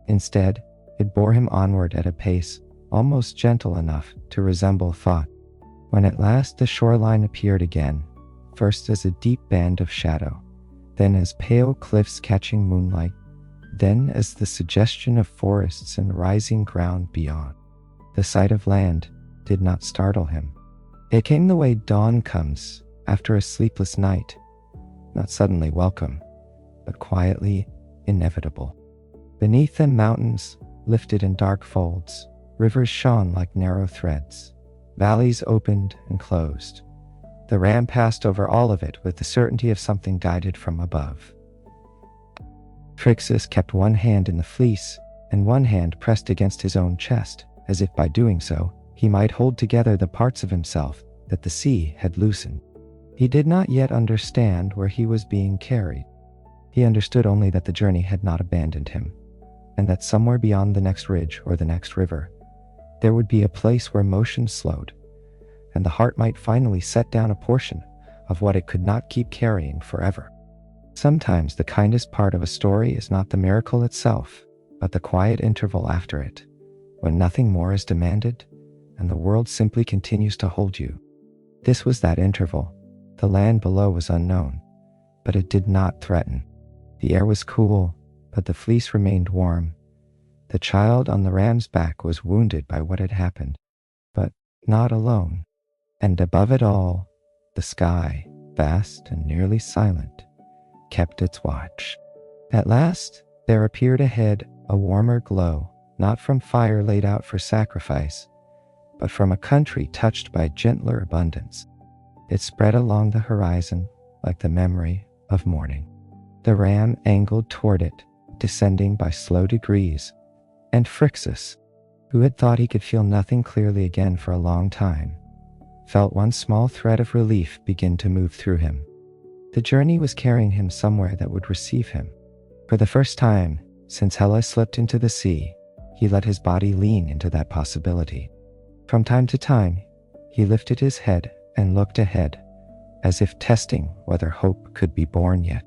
A: Instead, it bore him onward at a pace almost gentle enough to resemble thought. When at last the shoreline appeared again, first as a deep band of shadow, then as pale cliffs catching moonlight, then as the suggestion of forests and rising ground beyond, the sight of land did not startle him. It came the way dawn comes after a sleepless night, not suddenly welcome, but quietly inevitable. Beneath them mountains lifted in dark folds, rivers shone like narrow threads, valleys opened and closed. The ram passed over all of it with the certainty of something guided from above. Phrixus kept one hand in the fleece and one hand pressed against his own chest, as if by doing so he might hold together the parts of himself that the sea had loosened. He did not yet understand where he was being carried. He understood only that the journey had not abandoned him, and that somewhere beyond the next ridge or the next river, there would be a place where motion slowed, and the heart might finally set down a portion of what it could not keep carrying forever. Sometimes the kindest part of a story is not the miracle itself, but the quiet interval after it, when nothing more is demanded, and the world simply continues to hold you. This was that interval. The land below was unknown, but it did not threaten. The air was cool, but the fleece remained warm, The child on the ram's back was wounded by what had happened, but not alone. And above it all, the sky, vast and nearly silent, kept its watch. At last, there appeared ahead a warmer glow, not from fire laid out for sacrifice, but from a country touched by gentler abundance. It spread along the horizon like the memory of morning. The ram angled toward it, descending by slow degrees, and Phrixus, who had thought he could feel nothing clearly again for a long time, felt one small thread of relief begin to move through him. The journey was carrying him somewhere that would receive him. For the first time since Hela slipped into the sea, he let his body lean into that possibility. From time to time, he lifted his head and looked ahead, as if testing whether hope could be born yet.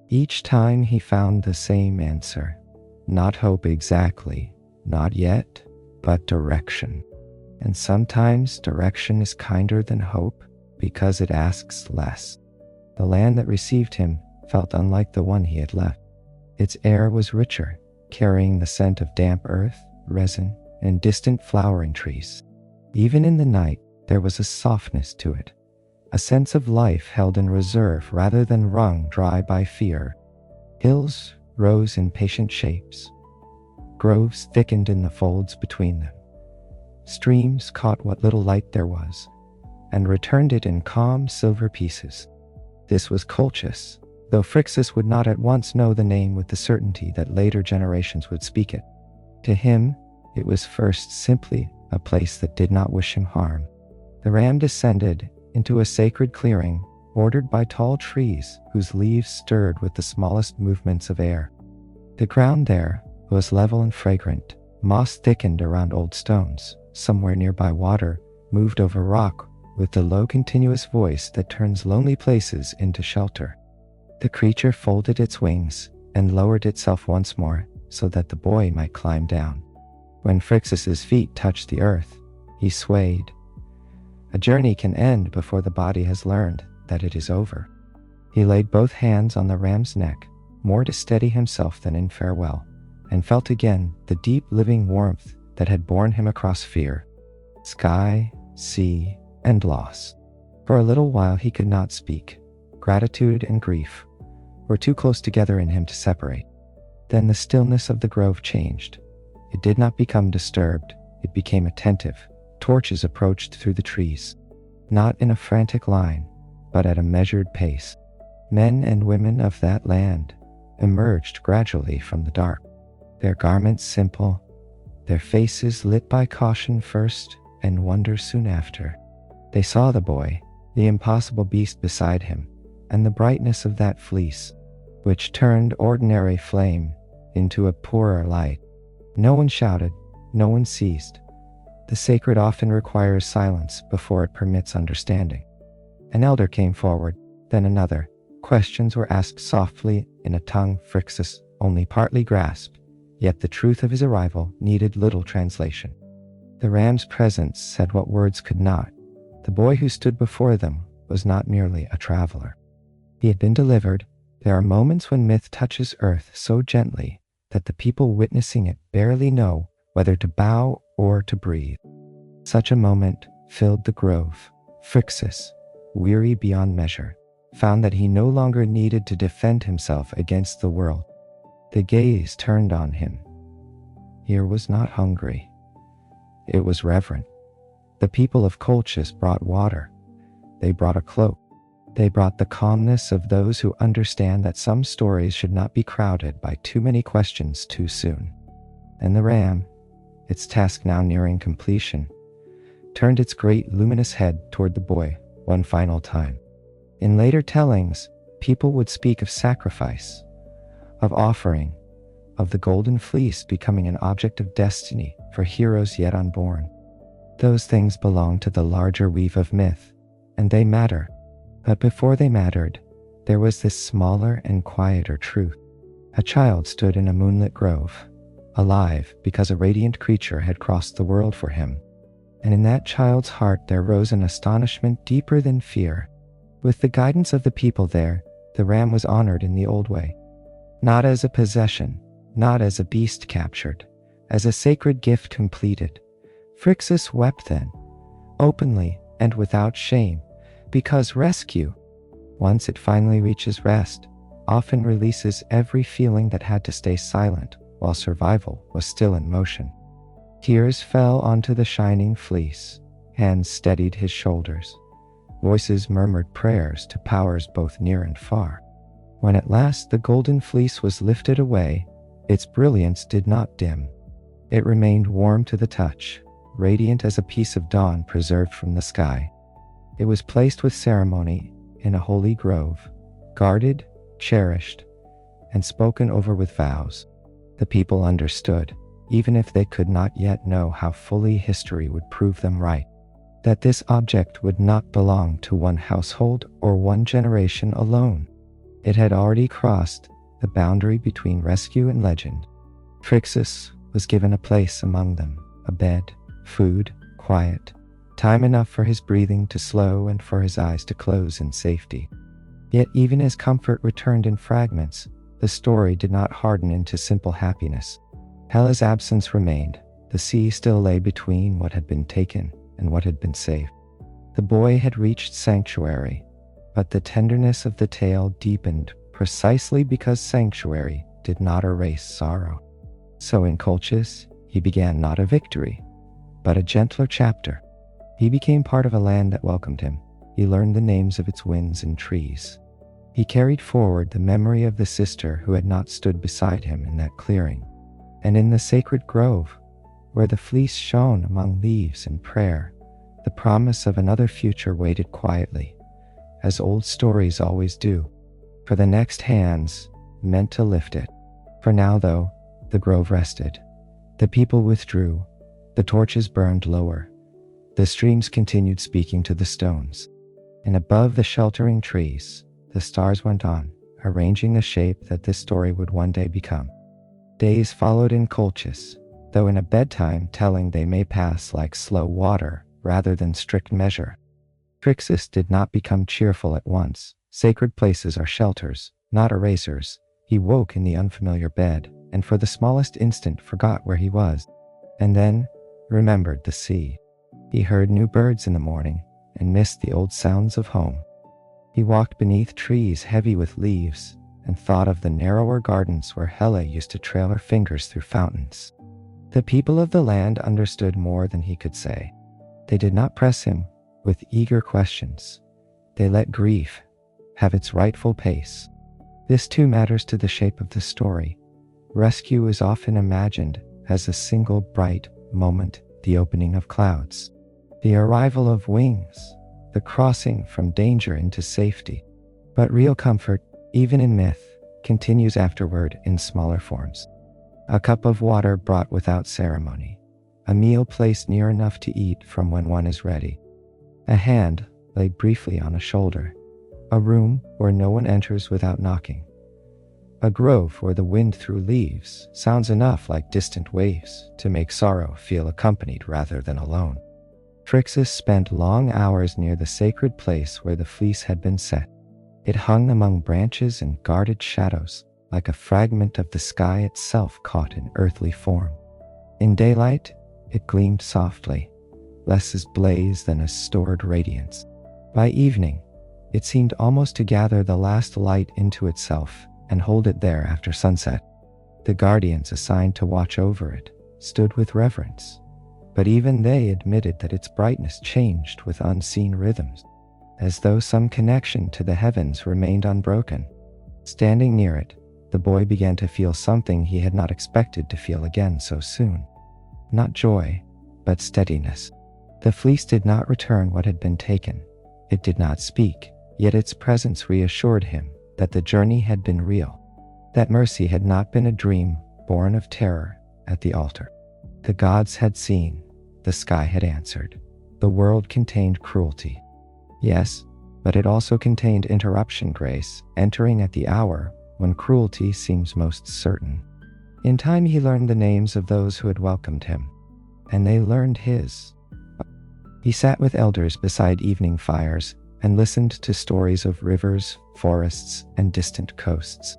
A: Each time he found the same answer. Not hope exactly, not yet, but direction. And sometimes direction is kinder than hope because it asks less. The land that received him felt unlike the one he had left. Its air was richer, carrying the scent of damp earth, resin, and distant flowering trees. Even in the night, there was a softness to it, a sense of life held in reserve rather than wrung dry by fear. Hills rose in patient shapes. Groves thickened in the folds between them. Streams caught what little light there was, and returned it in calm silver pieces. This was Colchis, though Phrixus would not at once know the name with the certainty that later generations would speak it. To him, it was first simply a place that did not wish him harm. The ram descended into a sacred clearing bordered by tall trees whose leaves stirred with the smallest movements of air. The ground there was level and fragrant. Moss thickened around old stones. Somewhere nearby, water moved over rock with the low continuous voice that turns lonely places into shelter. The creature folded its wings and lowered itself once more so that the boy might climb down. When Phrixus's feet touched the earth, he swayed. A journey can end before the body has learned that it is over. He laid both hands on the ram's neck, more to steady himself than in farewell, and felt again the deep living warmth that had borne him across fear, sky, sea, and loss. For a little while he could not speak. Gratitude and grief were too close together in him to separate. Then the stillness of the grove changed. It did not become disturbed, it became attentive. Torches approached through the trees, not in a frantic line, but at a measured pace. Men and women of that land emerged gradually from the dark, their garments simple, their faces lit by caution first and wonder soon after. They saw the boy, the impossible beast beside him, and the brightness of that fleece, which turned ordinary flame into a poorer light. No one shouted, no one ceased. The sacred often requires silence before it permits understanding. An elder came forward, then another. Questions were asked softly in a tongue Phrixus only partly grasped, yet the truth of his arrival needed little translation. The ram's presence said what words could not. The boy who stood before them was not merely a traveler. He had been delivered. There are moments when myth touches earth so gently that the people witnessing it barely know whether to bow or to breathe. Such a moment filled the grove. Phrixus, weary beyond measure, found that he no longer needed to defend himself against the world. The gaze turned on him. Here was not hungry. It was reverent. The people of Colchis brought water. They brought a cloak. They brought the calmness of those who understand that some stories should not be crowded by too many questions too soon. And the ram, its task now nearing completion, turned its great luminous head toward the boy one final time. In later tellings, people would speak of sacrifice, of offering, of the golden fleece becoming an object of destiny for heroes yet unborn. Those things belong to the larger weave of myth, and they matter. But before they mattered, there was this smaller and quieter truth. A child stood in a moonlit grove, alive because a radiant creature had crossed the world for him. And in that child's heart there rose an astonishment deeper than fear. With the guidance of the people there, the ram was honored in the old way. Not as a possession, not as a beast captured, as a sacred gift completed. Phrixus wept then, openly and without shame, because rescue, once it finally reaches rest, often releases every feeling that had to stay silent while survival was still in motion. Tears fell onto the shining fleece, hands steadied his shoulders, voices murmured prayers to powers both near and far. When at last the golden fleece was lifted away, its brilliance did not dim. It remained warm to the touch, radiant as a piece of dawn preserved from the sky. It was placed with ceremony in a holy grove, guarded, cherished, and spoken over with vows. The people understood, even if they could not yet know how fully history would prove them right, that this object would not belong to one household or one generation alone. It had already crossed the boundary between rescue and legend. Phrixus was given a place among them, a bed, food, quiet, time enough for his breathing to slow and for his eyes to close in safety. Yet even as comfort returned in fragments, the story did not harden into simple happiness. Hela's absence remained. The sea still lay between what had been taken and what had been saved. The boy had reached sanctuary, but the tenderness of the tale deepened precisely because sanctuary did not erase sorrow. So in Colchis, he began not a victory, but a gentler chapter. He became part of a land that welcomed him. He learned the names of its winds and trees. He carried forward the memory of the sister who had not stood beside him in that clearing. And in the sacred grove, where the fleece shone among leaves and prayer, the promise of another future waited quietly, as old stories always do, for the next hands meant to lift it. For now, though, the grove rested. The people withdrew. The torches burned lower. The streams continued speaking to the stones. And above the sheltering trees, the stars went on, arranging the shape that this story would one day become. Days followed in Colchis, though in a bedtime telling they may pass like slow water rather than strict measure. Phrixus did not become cheerful at once. Sacred places are shelters, not erasers. He woke in the unfamiliar bed, and for the smallest instant forgot where he was, and then remembered the sea. He heard new birds in the morning, and missed the old sounds of home. He walked beneath trees heavy with leaves, and thought of the narrower gardens where Hela used to trail her fingers through fountains. The people of the land understood more than he could say. They did not press him with eager questions. They let grief have its rightful pace. This too matters to the shape of the story. Rescue is often imagined as a single bright moment, the opening of clouds, the arrival of wings, the crossing from danger into safety. But real comfort, even in myth, continues afterward in smaller forms. A cup of water brought without ceremony, a meal placed near enough to eat from when one is ready, a hand laid briefly on a shoulder, a room where no one enters without knocking, a grove where the wind through leaves sounds enough like distant waves to make sorrow feel accompanied rather than alone. Phrixus spent long hours near the sacred place where the fleece had been set. It hung among branches and guarded shadows, like a fragment of the sky itself caught in earthly form. In daylight, it gleamed softly, less as blaze than as stored radiance. By evening, it seemed almost to gather the last light into itself and hold it there after sunset. The guardians assigned to watch over it stood with reverence, but even they admitted that its brightness changed with unseen rhythms, as though some connection to the heavens remained unbroken. Standing near it, the boy began to feel something he had not expected to feel again so soon. Not joy, but steadiness. The fleece did not return what had been taken. It did not speak, yet its presence reassured him that the journey had been real, that mercy had not been a dream born of terror at the altar. The gods had seen, the sky had answered. The world contained cruelty. Yes, but it also contained interruption, grace, entering at the hour when cruelty seems most certain. In time he learned the names of those who had welcomed him, and they learned his. He sat with elders beside evening fires and listened to stories of rivers, forests, and distant coasts.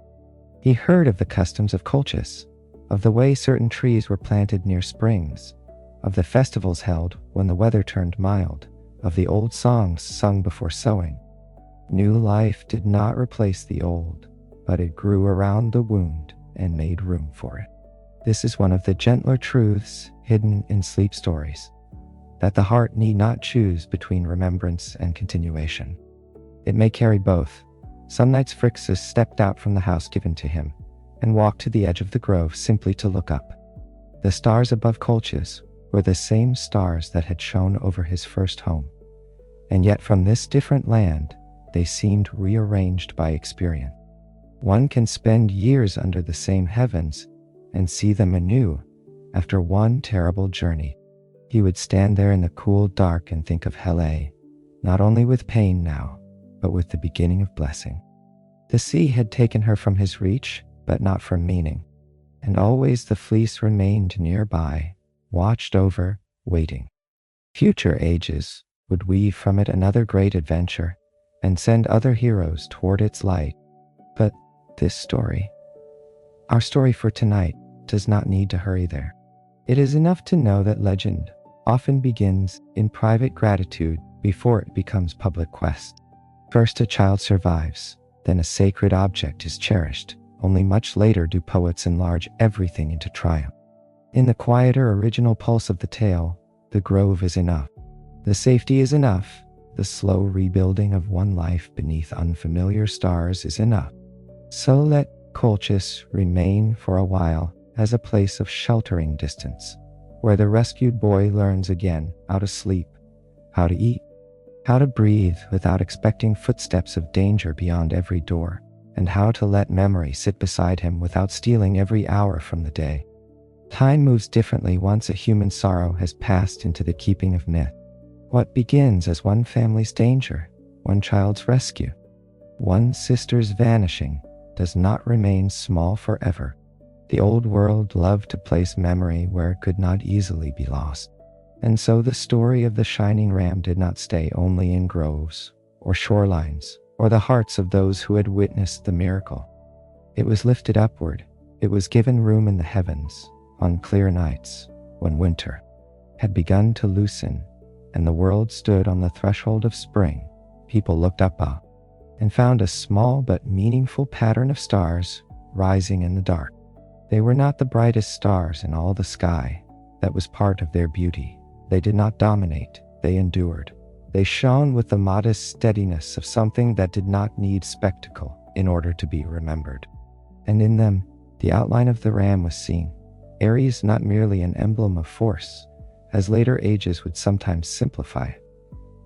A: He heard of the customs of Colchis, of the way certain trees were planted near springs, of the festivals held when the weather turned mild, of the old songs sung before sowing. New life did not replace the old, but it grew around the wound and made room for it. This is one of the gentler truths hidden in sleep stories, that the heart need not choose between remembrance and continuation. It may carry both. Some nights Phrixus stepped out from the house given to him and walked to the edge of the grove simply to look up. The stars above Colchis were the same stars that had shone over his first home, and yet from this different land they seemed rearranged by experience. One can spend years under the same heavens and see them anew after one terrible journey. He would stand there in the cool dark and think of Helle, not only with pain now, but with the beginning of blessing. The sea had taken her from his reach, but not from meaning, and always the fleece remained nearby, watched over, waiting. Future ages would weave from it another great adventure and send other heroes toward its light. But this story, our story for tonight, does not need to hurry there. It is enough to know that legend often begins in private gratitude before it becomes public quest. First a child survives, then a sacred object is cherished. Only much later do poets enlarge everything into triumph. In the quieter original pulse of the tale, the grove is enough. The safety is enough. The slow rebuilding of one life beneath unfamiliar stars is enough. So let Colchis remain for a while as a place of sheltering distance, where the rescued boy learns again how to sleep, how to eat, how to breathe without expecting footsteps of danger beyond every door, and how to let memory sit beside him without stealing every hour from the day. Time moves differently once a human sorrow has passed into the keeping of myth. What begins as one family's danger, one child's rescue, one sister's vanishing, does not remain small forever. The old world loved to place memory where it could not easily be lost. And so the story of the shining ram did not stay only in groves or shorelines or the hearts of those who had witnessed the miracle. It was lifted upward. It was given room in the heavens on clear nights when winter had begun to loosen and the world stood on the threshold of spring. People looked up and found a small but meaningful pattern of stars rising in the dark. They were not the brightest stars in all the sky. That was part of their beauty. They did not dominate, they endured. They shone with the modest steadiness of something that did not need spectacle in order to be remembered. And in them, the outline of the ram was seen. Aries not merely an emblem of force, as later ages would sometimes simplify,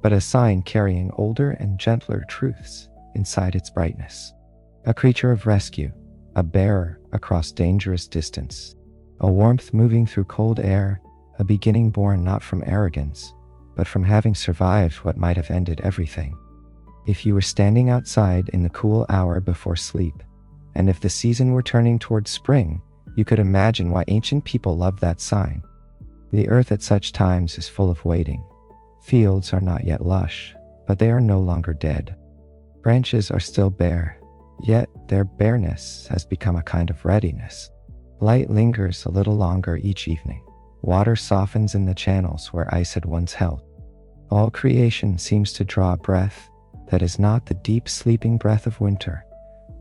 A: but a sign carrying older and gentler truths inside its brightness. A creature of rescue, a bearer across dangerous distance, a warmth moving through cold air, a beginning born not from arrogance, but from having survived what might have ended everything. If you were standing outside in the cool hour before sleep, and if the season were turning towards spring, you could imagine why ancient people loved that sign. The earth at such times is full of waiting. Fields are not yet lush, but they are no longer dead. Branches are still bare, yet their bareness has become a kind of readiness. Light lingers a little longer each evening. Water softens in the channels where ice had once held. All creation seems to draw a breath that is not the deep sleeping breath of winter,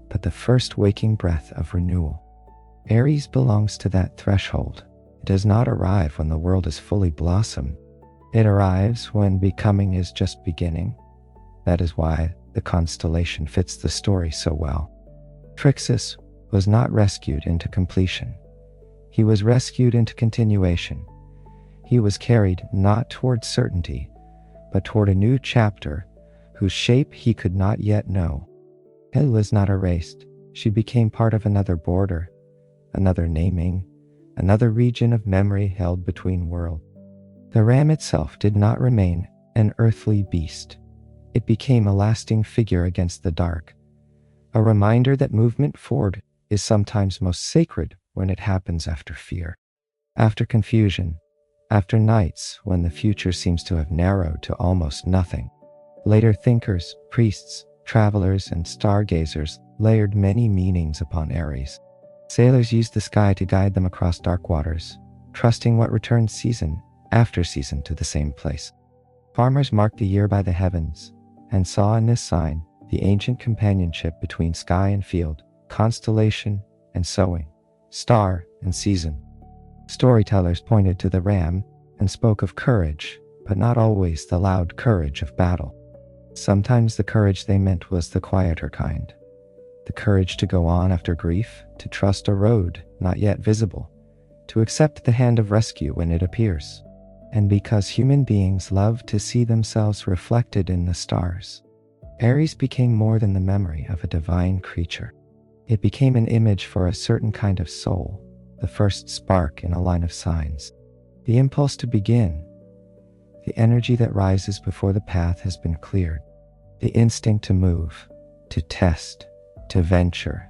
A: but the first waking breath of renewal. Aries belongs to that threshold. It does not arrive when the world is fully blossomed. It arrives when becoming is just beginning. That is why the constellation fits the story so well. Phrixus was not rescued into completion. He was rescued into continuation. He was carried not toward certainty, but toward a new chapter whose shape he could not yet know. Helle was not erased. She became part of another border, another naming, another region of memory held between worlds. The ram itself did not remain an earthly beast. It became a lasting figure against the dark, a reminder that movement forward is sometimes most sacred when it happens after fear, after confusion, after nights when the future seems to have narrowed to almost nothing. Later thinkers, priests, travelers, and stargazers layered many meanings upon Aries. Sailors used the sky to guide them across dark waters, trusting what returned season after season to the same place. Farmers marked the year by the heavens, and saw in this sign the ancient companionship between sky and field, constellation and sowing, star and season. Storytellers pointed to the ram and spoke of courage, but not always the loud courage of battle. Sometimes the courage they meant was the quieter kind, the courage to go on after grief, to trust a road not yet visible, to accept the hand of rescue when it appears. And because human beings love to see themselves reflected in the stars, Aries became more than the memory of a divine creature. It became an image for a certain kind of soul, the first spark in a line of signs, the impulse to begin, the energy that rises before the path has been cleared, the instinct to move, to test, to venture,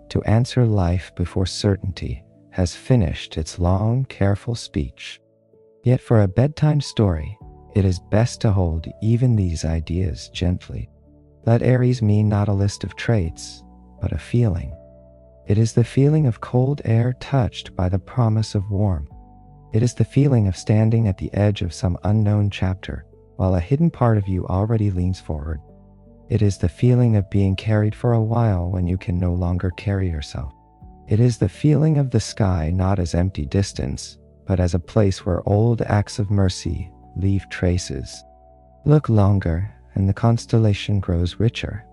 A: to answer life before certainty has finished its long, careful speech. Yet for a bedtime story, it is best to hold even these ideas gently. Let Aries mean not a list of traits, but a feeling. It is the feeling of cold air touched by the promise of warmth. It is the feeling of standing at the edge of some unknown chapter, while a hidden part of you already leans forward. It is the feeling of being carried for a while when you can no longer carry yourself. It is the feeling of the sky not as empty distance, but as a place where old acts of mercy leave traces. Look longer, and the constellation grows richer.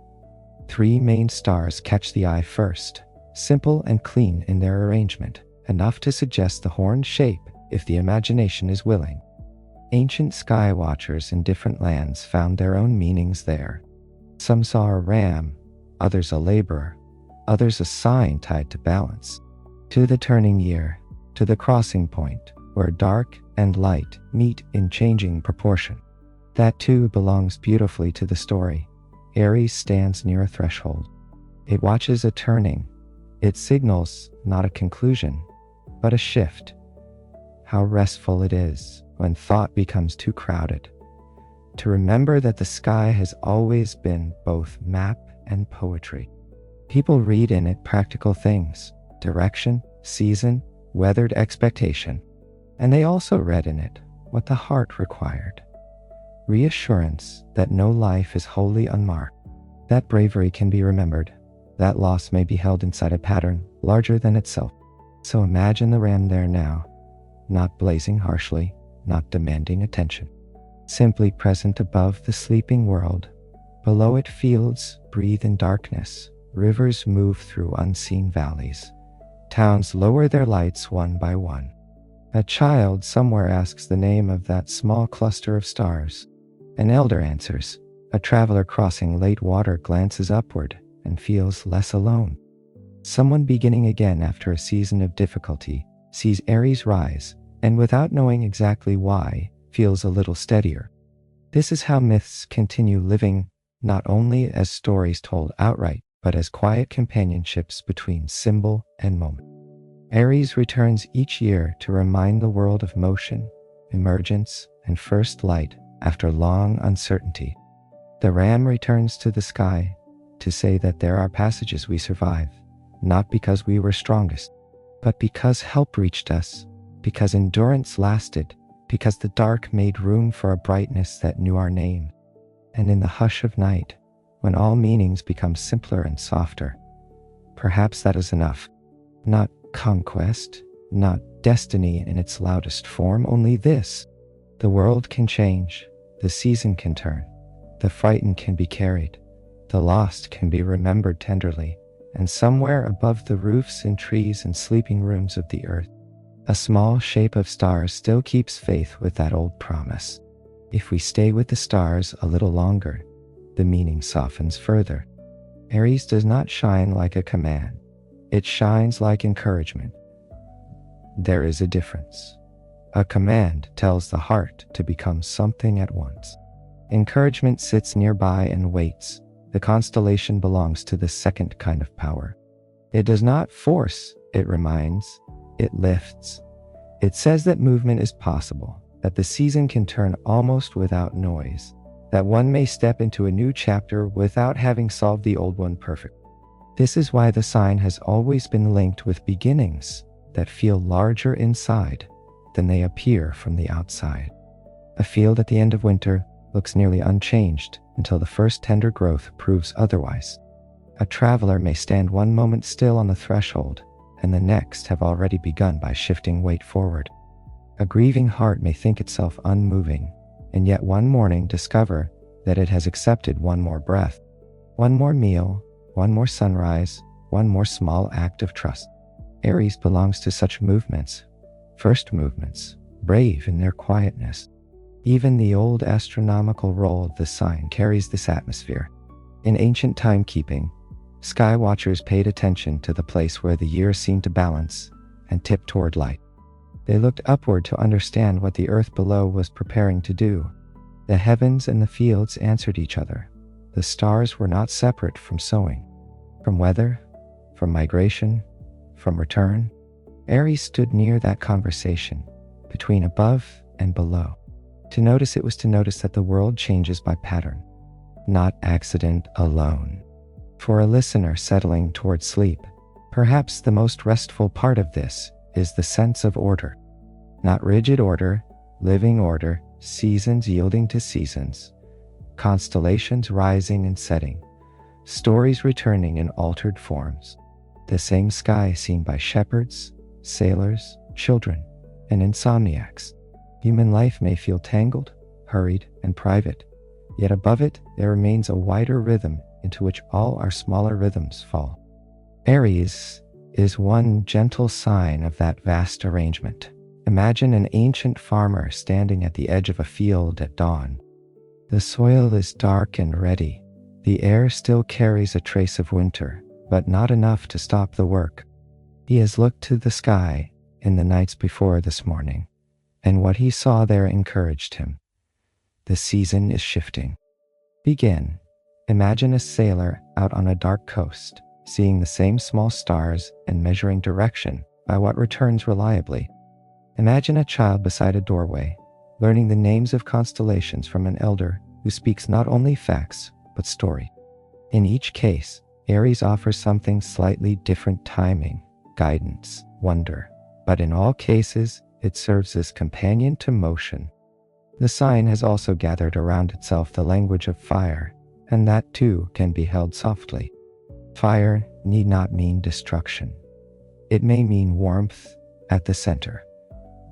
A: 3 main stars catch the eye first, simple and clean in their arrangement, enough to suggest the horned shape if the imagination is willing. Ancient sky watchers in different lands found their own meanings there. Some saw a ram, others a laborer, others a sign tied to balance, to the turning year, to the crossing point, where dark and light meet in changing proportion. That too belongs beautifully to the story. Aries stands near a threshold. It watches a turning. It signals not a conclusion, but a shift. How restful it is when thought becomes too crowded, to remember that the sky has always been both map and poetry. People read in it practical things, direction, season, weathered expectation, and they also read in it what the heart required. Reassurance that no life is wholly unmarked, that bravery can be remembered, that loss may be held inside a pattern larger than itself. So imagine the ram there now, not blazing harshly, not demanding attention, simply present above the sleeping world. Below it fields breathe in darkness, rivers move through unseen valleys, towns lower their lights one by one. A child somewhere asks the name of that small cluster of stars. An elder answers. A traveler crossing late water glances upward and feels less alone. Someone beginning again after a season of difficulty sees Aries rise, and without knowing exactly why, feels a little steadier. This is how myths continue living, not only as stories told outright, but as quiet companionships between symbol and moment. Aries returns each year to remind the world of motion, emergence, and first light after long uncertainty. The ram returns to the sky to say that there are passages we survive, not because we were strongest, but because help reached us, because endurance lasted, because the dark made room for a brightness that knew our name. And in the hush of night, when all meanings become simpler and softer, perhaps that is enough. Not conquest, not destiny in its loudest form, only this: the world can change, the season can turn, the frightened can be carried, the lost can be remembered tenderly, and somewhere above the roofs and trees and sleeping rooms of the earth, a small shape of stars still keeps faith with that old promise. If we stay with the stars a little longer, the meaning softens further. Aries does not shine like a command. It shines like encouragement. There is a difference. A command tells the heart to become something at once. Encouragement sits nearby and waits. The constellation belongs to the second kind of power. It does not force, it reminds, it lifts. It says that movement is possible, that the season can turn almost without noise, that one may step into a new chapter without having solved the old one perfectly. This is why the sign has always been linked with beginnings that feel larger inside than they appear from the outside. A field at the end of winter looks nearly unchanged until the first tender growth proves otherwise. A traveler may stand one moment still on the threshold, and the next have already begun by shifting weight forward. A grieving heart may think itself unmoving, and yet one morning discover that it has accepted one more breath, one more meal, one more sunrise, one more small act of trust. Aries belongs to such movements, first movements, brave in their quietness. Even the old astronomical role of the sign carries this atmosphere. In ancient timekeeping, sky watchers paid attention to the place where the years seemed to balance and tip toward light. They looked upward to understand what the earth below was preparing to do. The heavens and the fields answered each other. The stars were not separate from sowing, from weather, from migration, from return. Aries stood near that conversation, between above and below. To notice it was to notice that the world changes by pattern, not accident alone. For a listener settling toward sleep, perhaps the most restful part of this is the sense of order. Not rigid order, living order, seasons yielding to seasons, constellations rising and setting, stories returning in altered forms. The same sky seen by shepherds, sailors, children, and insomniacs. Human life may feel tangled, hurried, and private, yet above it there remains a wider rhythm into which all our smaller rhythms fall. Aries is one gentle sign of that vast arrangement. Imagine an ancient farmer standing at the edge of a field at dawn. The soil is dark and ready. The air still carries a trace of winter, but not enough to stop the work. He has looked to the sky in the nights before this morning, and what he saw there encouraged him. The season is shifting. Begin. Imagine a sailor out on a dark coast, seeing the same small stars and measuring direction by what returns reliably. Imagine a child beside a doorway, learning the names of constellations from an elder who speaks not only facts, but story. In each case, Aries offers something slightly different: timing, guidance, wonder. But in all cases, it serves as companion to motion. The sign has also gathered around itself the language of fire, and that too can be held softly. Fire need not mean destruction. It may mean warmth at the center,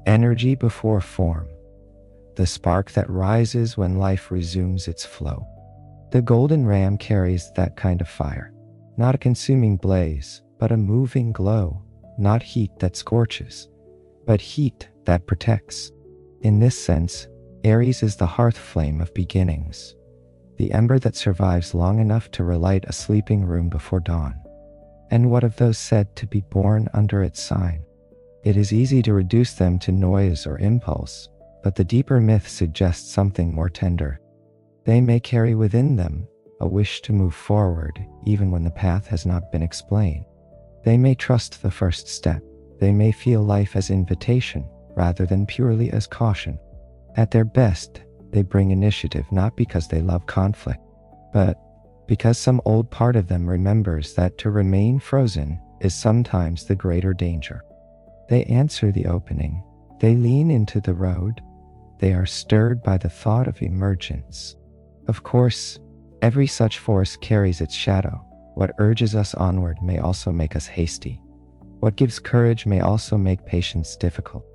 A: energy before form, the spark that rises when life resumes its flow. The golden ram carries that kind of fire, not a consuming blaze, but a moving glow, not heat that scorches, but heat that protects. In this sense, Aries is the hearth flame of beginnings, the ember that survives long enough to relight a sleeping room before dawn. And what of those said to be born under its sign? It is easy to reduce them to noise or impulse, but the deeper myth suggests something more tender. They may carry within them a wish to move forward even when the path has not been explained. They may trust the first step. They may feel life as invitation rather than purely as caution. At their best, they bring initiative not because they love conflict, but because some old part of them remembers that to remain frozen is sometimes the greater danger. They answer the opening. They lean into the road. They are stirred by the thought of emergence. Of course, every such force carries its shadow. What urges us onward may also make us hasty. What gives courage may also make patience difficult.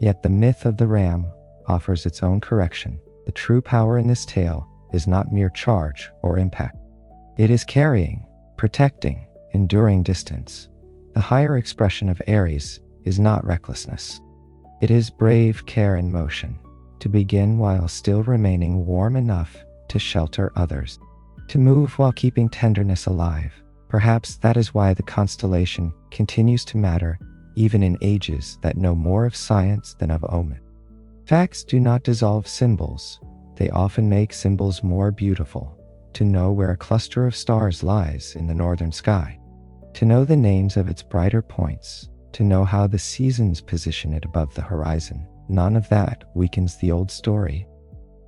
A: Yet the myth of the ram offers its own correction. The true power in this tale is not mere charge or impact. It is carrying, protecting, enduring distance. The higher expression of Aries is not recklessness. It is brave care in motion, to begin while still remaining warm enough to shelter others, to move while keeping tenderness alive. Perhaps that is why the constellation continues to matter even in ages that know more of science than of omen. Facts do not dissolve symbols. They often make symbols more beautiful. To know where a cluster of stars lies in the northern sky, to know the names of its brighter points, to know how the seasons position it above the horizon, none of that weakens the old story.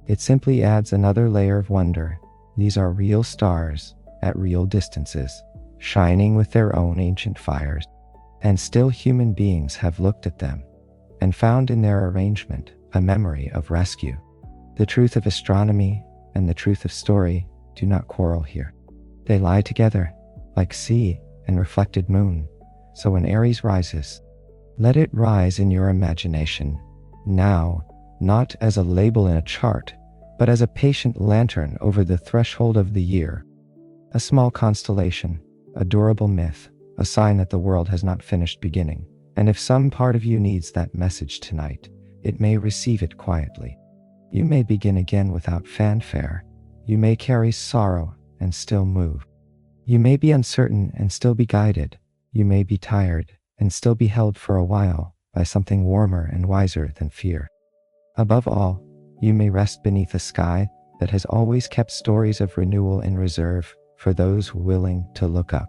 A: It simply adds another layer of wonder. These are real stars at real distances, shining with their own ancient fires. And still human beings have looked at them and found in their arrangement a memory of rescue. The truth of astronomy and the truth of story do not quarrel here. They lie together like sea and reflected moon. So when Aries rises, let it rise in your imagination now, not as a label in a chart, but as a patient lantern over the threshold of the year. A small constellation, a durable myth, a sign that the world has not finished beginning. And if some part of you needs that message tonight, it may receive it quietly. You may begin again without fanfare. You may carry sorrow and still move. You may be uncertain and still be guided. You may be tired and still be held for a while by something warmer and wiser than fear. Above all, you may rest beneath a sky that has always kept stories of renewal in reserve for those willing to look up.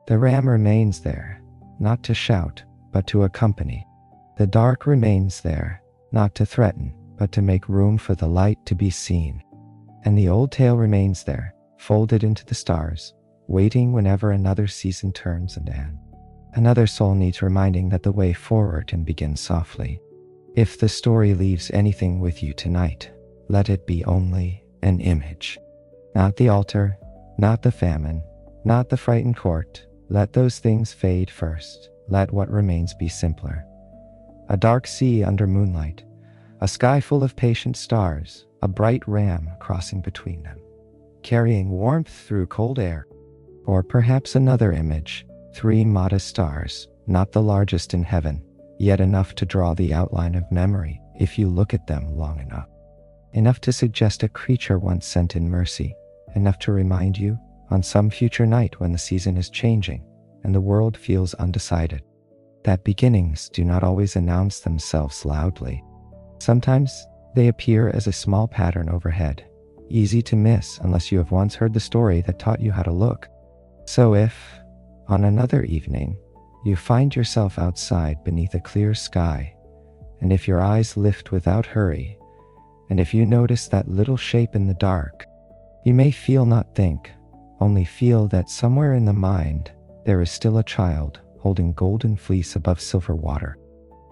A: The ram remains there, not to shout, but to accompany. The dark remains there, not to threaten, but to make room for the light to be seen. And the old tale remains there, folded into the stars, waiting whenever another season turns and another soul needs reminding that the way forward can begin softly. If the story leaves anything with you tonight, let it be only an image. Not the altar, not the famine, not the frightened court. Let those things fade first. Let what remains be simpler. A dark sea under moonlight, a sky full of patient stars, a bright ram crossing between them, carrying warmth through cold air. Or perhaps another image, 3 modest stars, not the largest in heaven, yet enough to draw the outline of memory if you look at them long enough. Enough to suggest a creature once sent in mercy, enough to remind you on some future night when the season is changing and the world feels undecided, that beginnings do not always announce themselves loudly. Sometimes they appear as a small pattern overhead, easy to miss unless you have once heard the story that taught you how to look. So if, on another evening, you find yourself outside beneath a clear sky, and if your eyes lift without hurry, and if you notice that little shape in the dark, you may feel, not think, only feel that somewhere in the mind there is still a child holding golden fleece above silver water,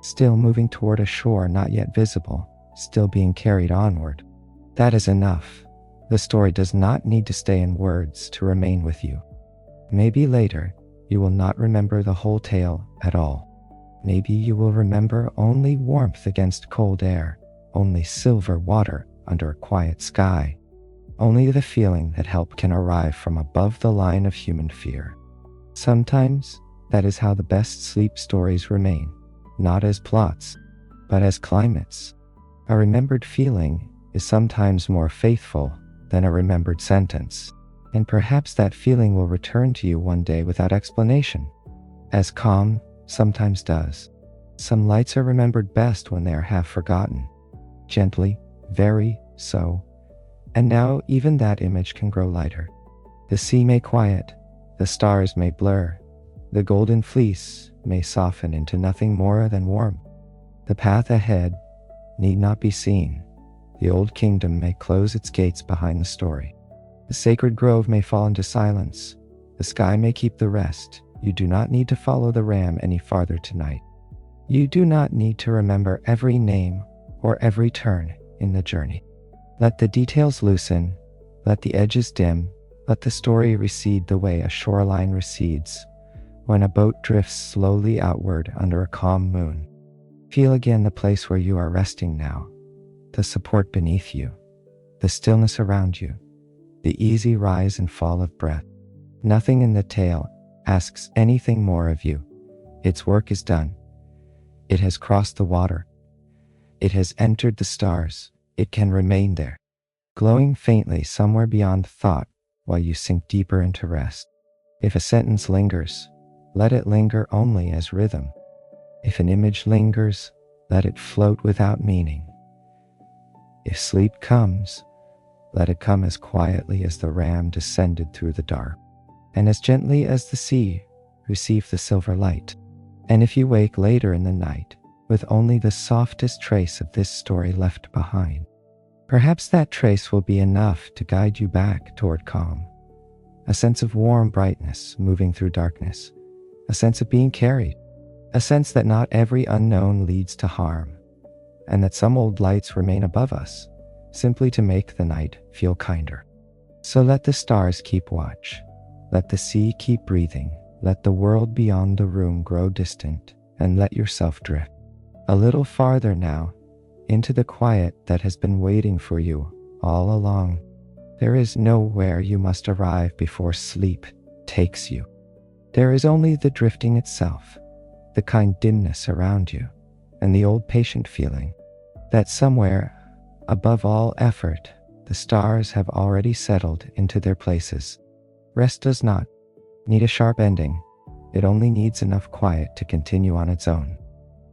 A: still moving toward a shore not yet visible, still being carried onward. That is enough. The story does not need to stay in words to remain with you. Maybe later you will not remember the whole tale at all. Maybe you will remember only warmth against cold air, only silver water under a quiet sky. Only the feeling that help can arrive from above the line of human fear. Sometimes that is how the best sleep stories remain, not as plots, but as climates. A remembered feeling is sometimes more faithful than a remembered sentence, and perhaps that feeling will return to you one day without explanation, as calm sometimes does. Some lights are remembered best when they are half forgotten, gently, very so. And now even that image can grow lighter. The sea may quiet, the stars may blur, the golden fleece may soften into nothing more than warmth. The path ahead need not be seen. The old kingdom may close its gates behind the story. The sacred grove may fall into silence. The sky may keep the rest. You do not need to follow the ram any farther tonight. You do not need to remember every name or every turn in the journey. Let the details loosen, let the edges dim, let the story recede the way a shoreline recedes when a boat drifts slowly outward under a calm moon. Feel again the place where you are resting now, the support beneath you, the stillness around you, the easy rise and fall of breath. Nothing in the tale asks anything more of you. Its work is done. It has crossed the water. It has entered the stars. It can remain there, glowing faintly somewhere beyond thought while you sink deeper into rest. If a sentence lingers, let it linger only as rhythm. If an image lingers, let it float without meaning. If sleep comes, let it come as quietly as the ram descended through the dark, and as gently as the sea received the silver light. And if you wake later in the night with only the softest trace of this story left behind, Perhaps that trace will be enough to guide you back toward calm. A sense of warm brightness moving through darkness. A sense of being carried. A sense that not every unknown leads to harm, and that some old lights remain above us, simply to make the night feel kinder. So let the stars keep watch. Let the sea keep breathing. Let the world beyond the room grow distant, and let yourself drift a little farther now, into the quiet that has been waiting for you all along. There is nowhere you must arrive before sleep takes you. There is only the drifting itself, the kind dimness around you, and the old patient feeling that somewhere, above all effort, the stars have already settled into their places. Rest does not need a sharp ending. It only needs enough quiet to continue on its own.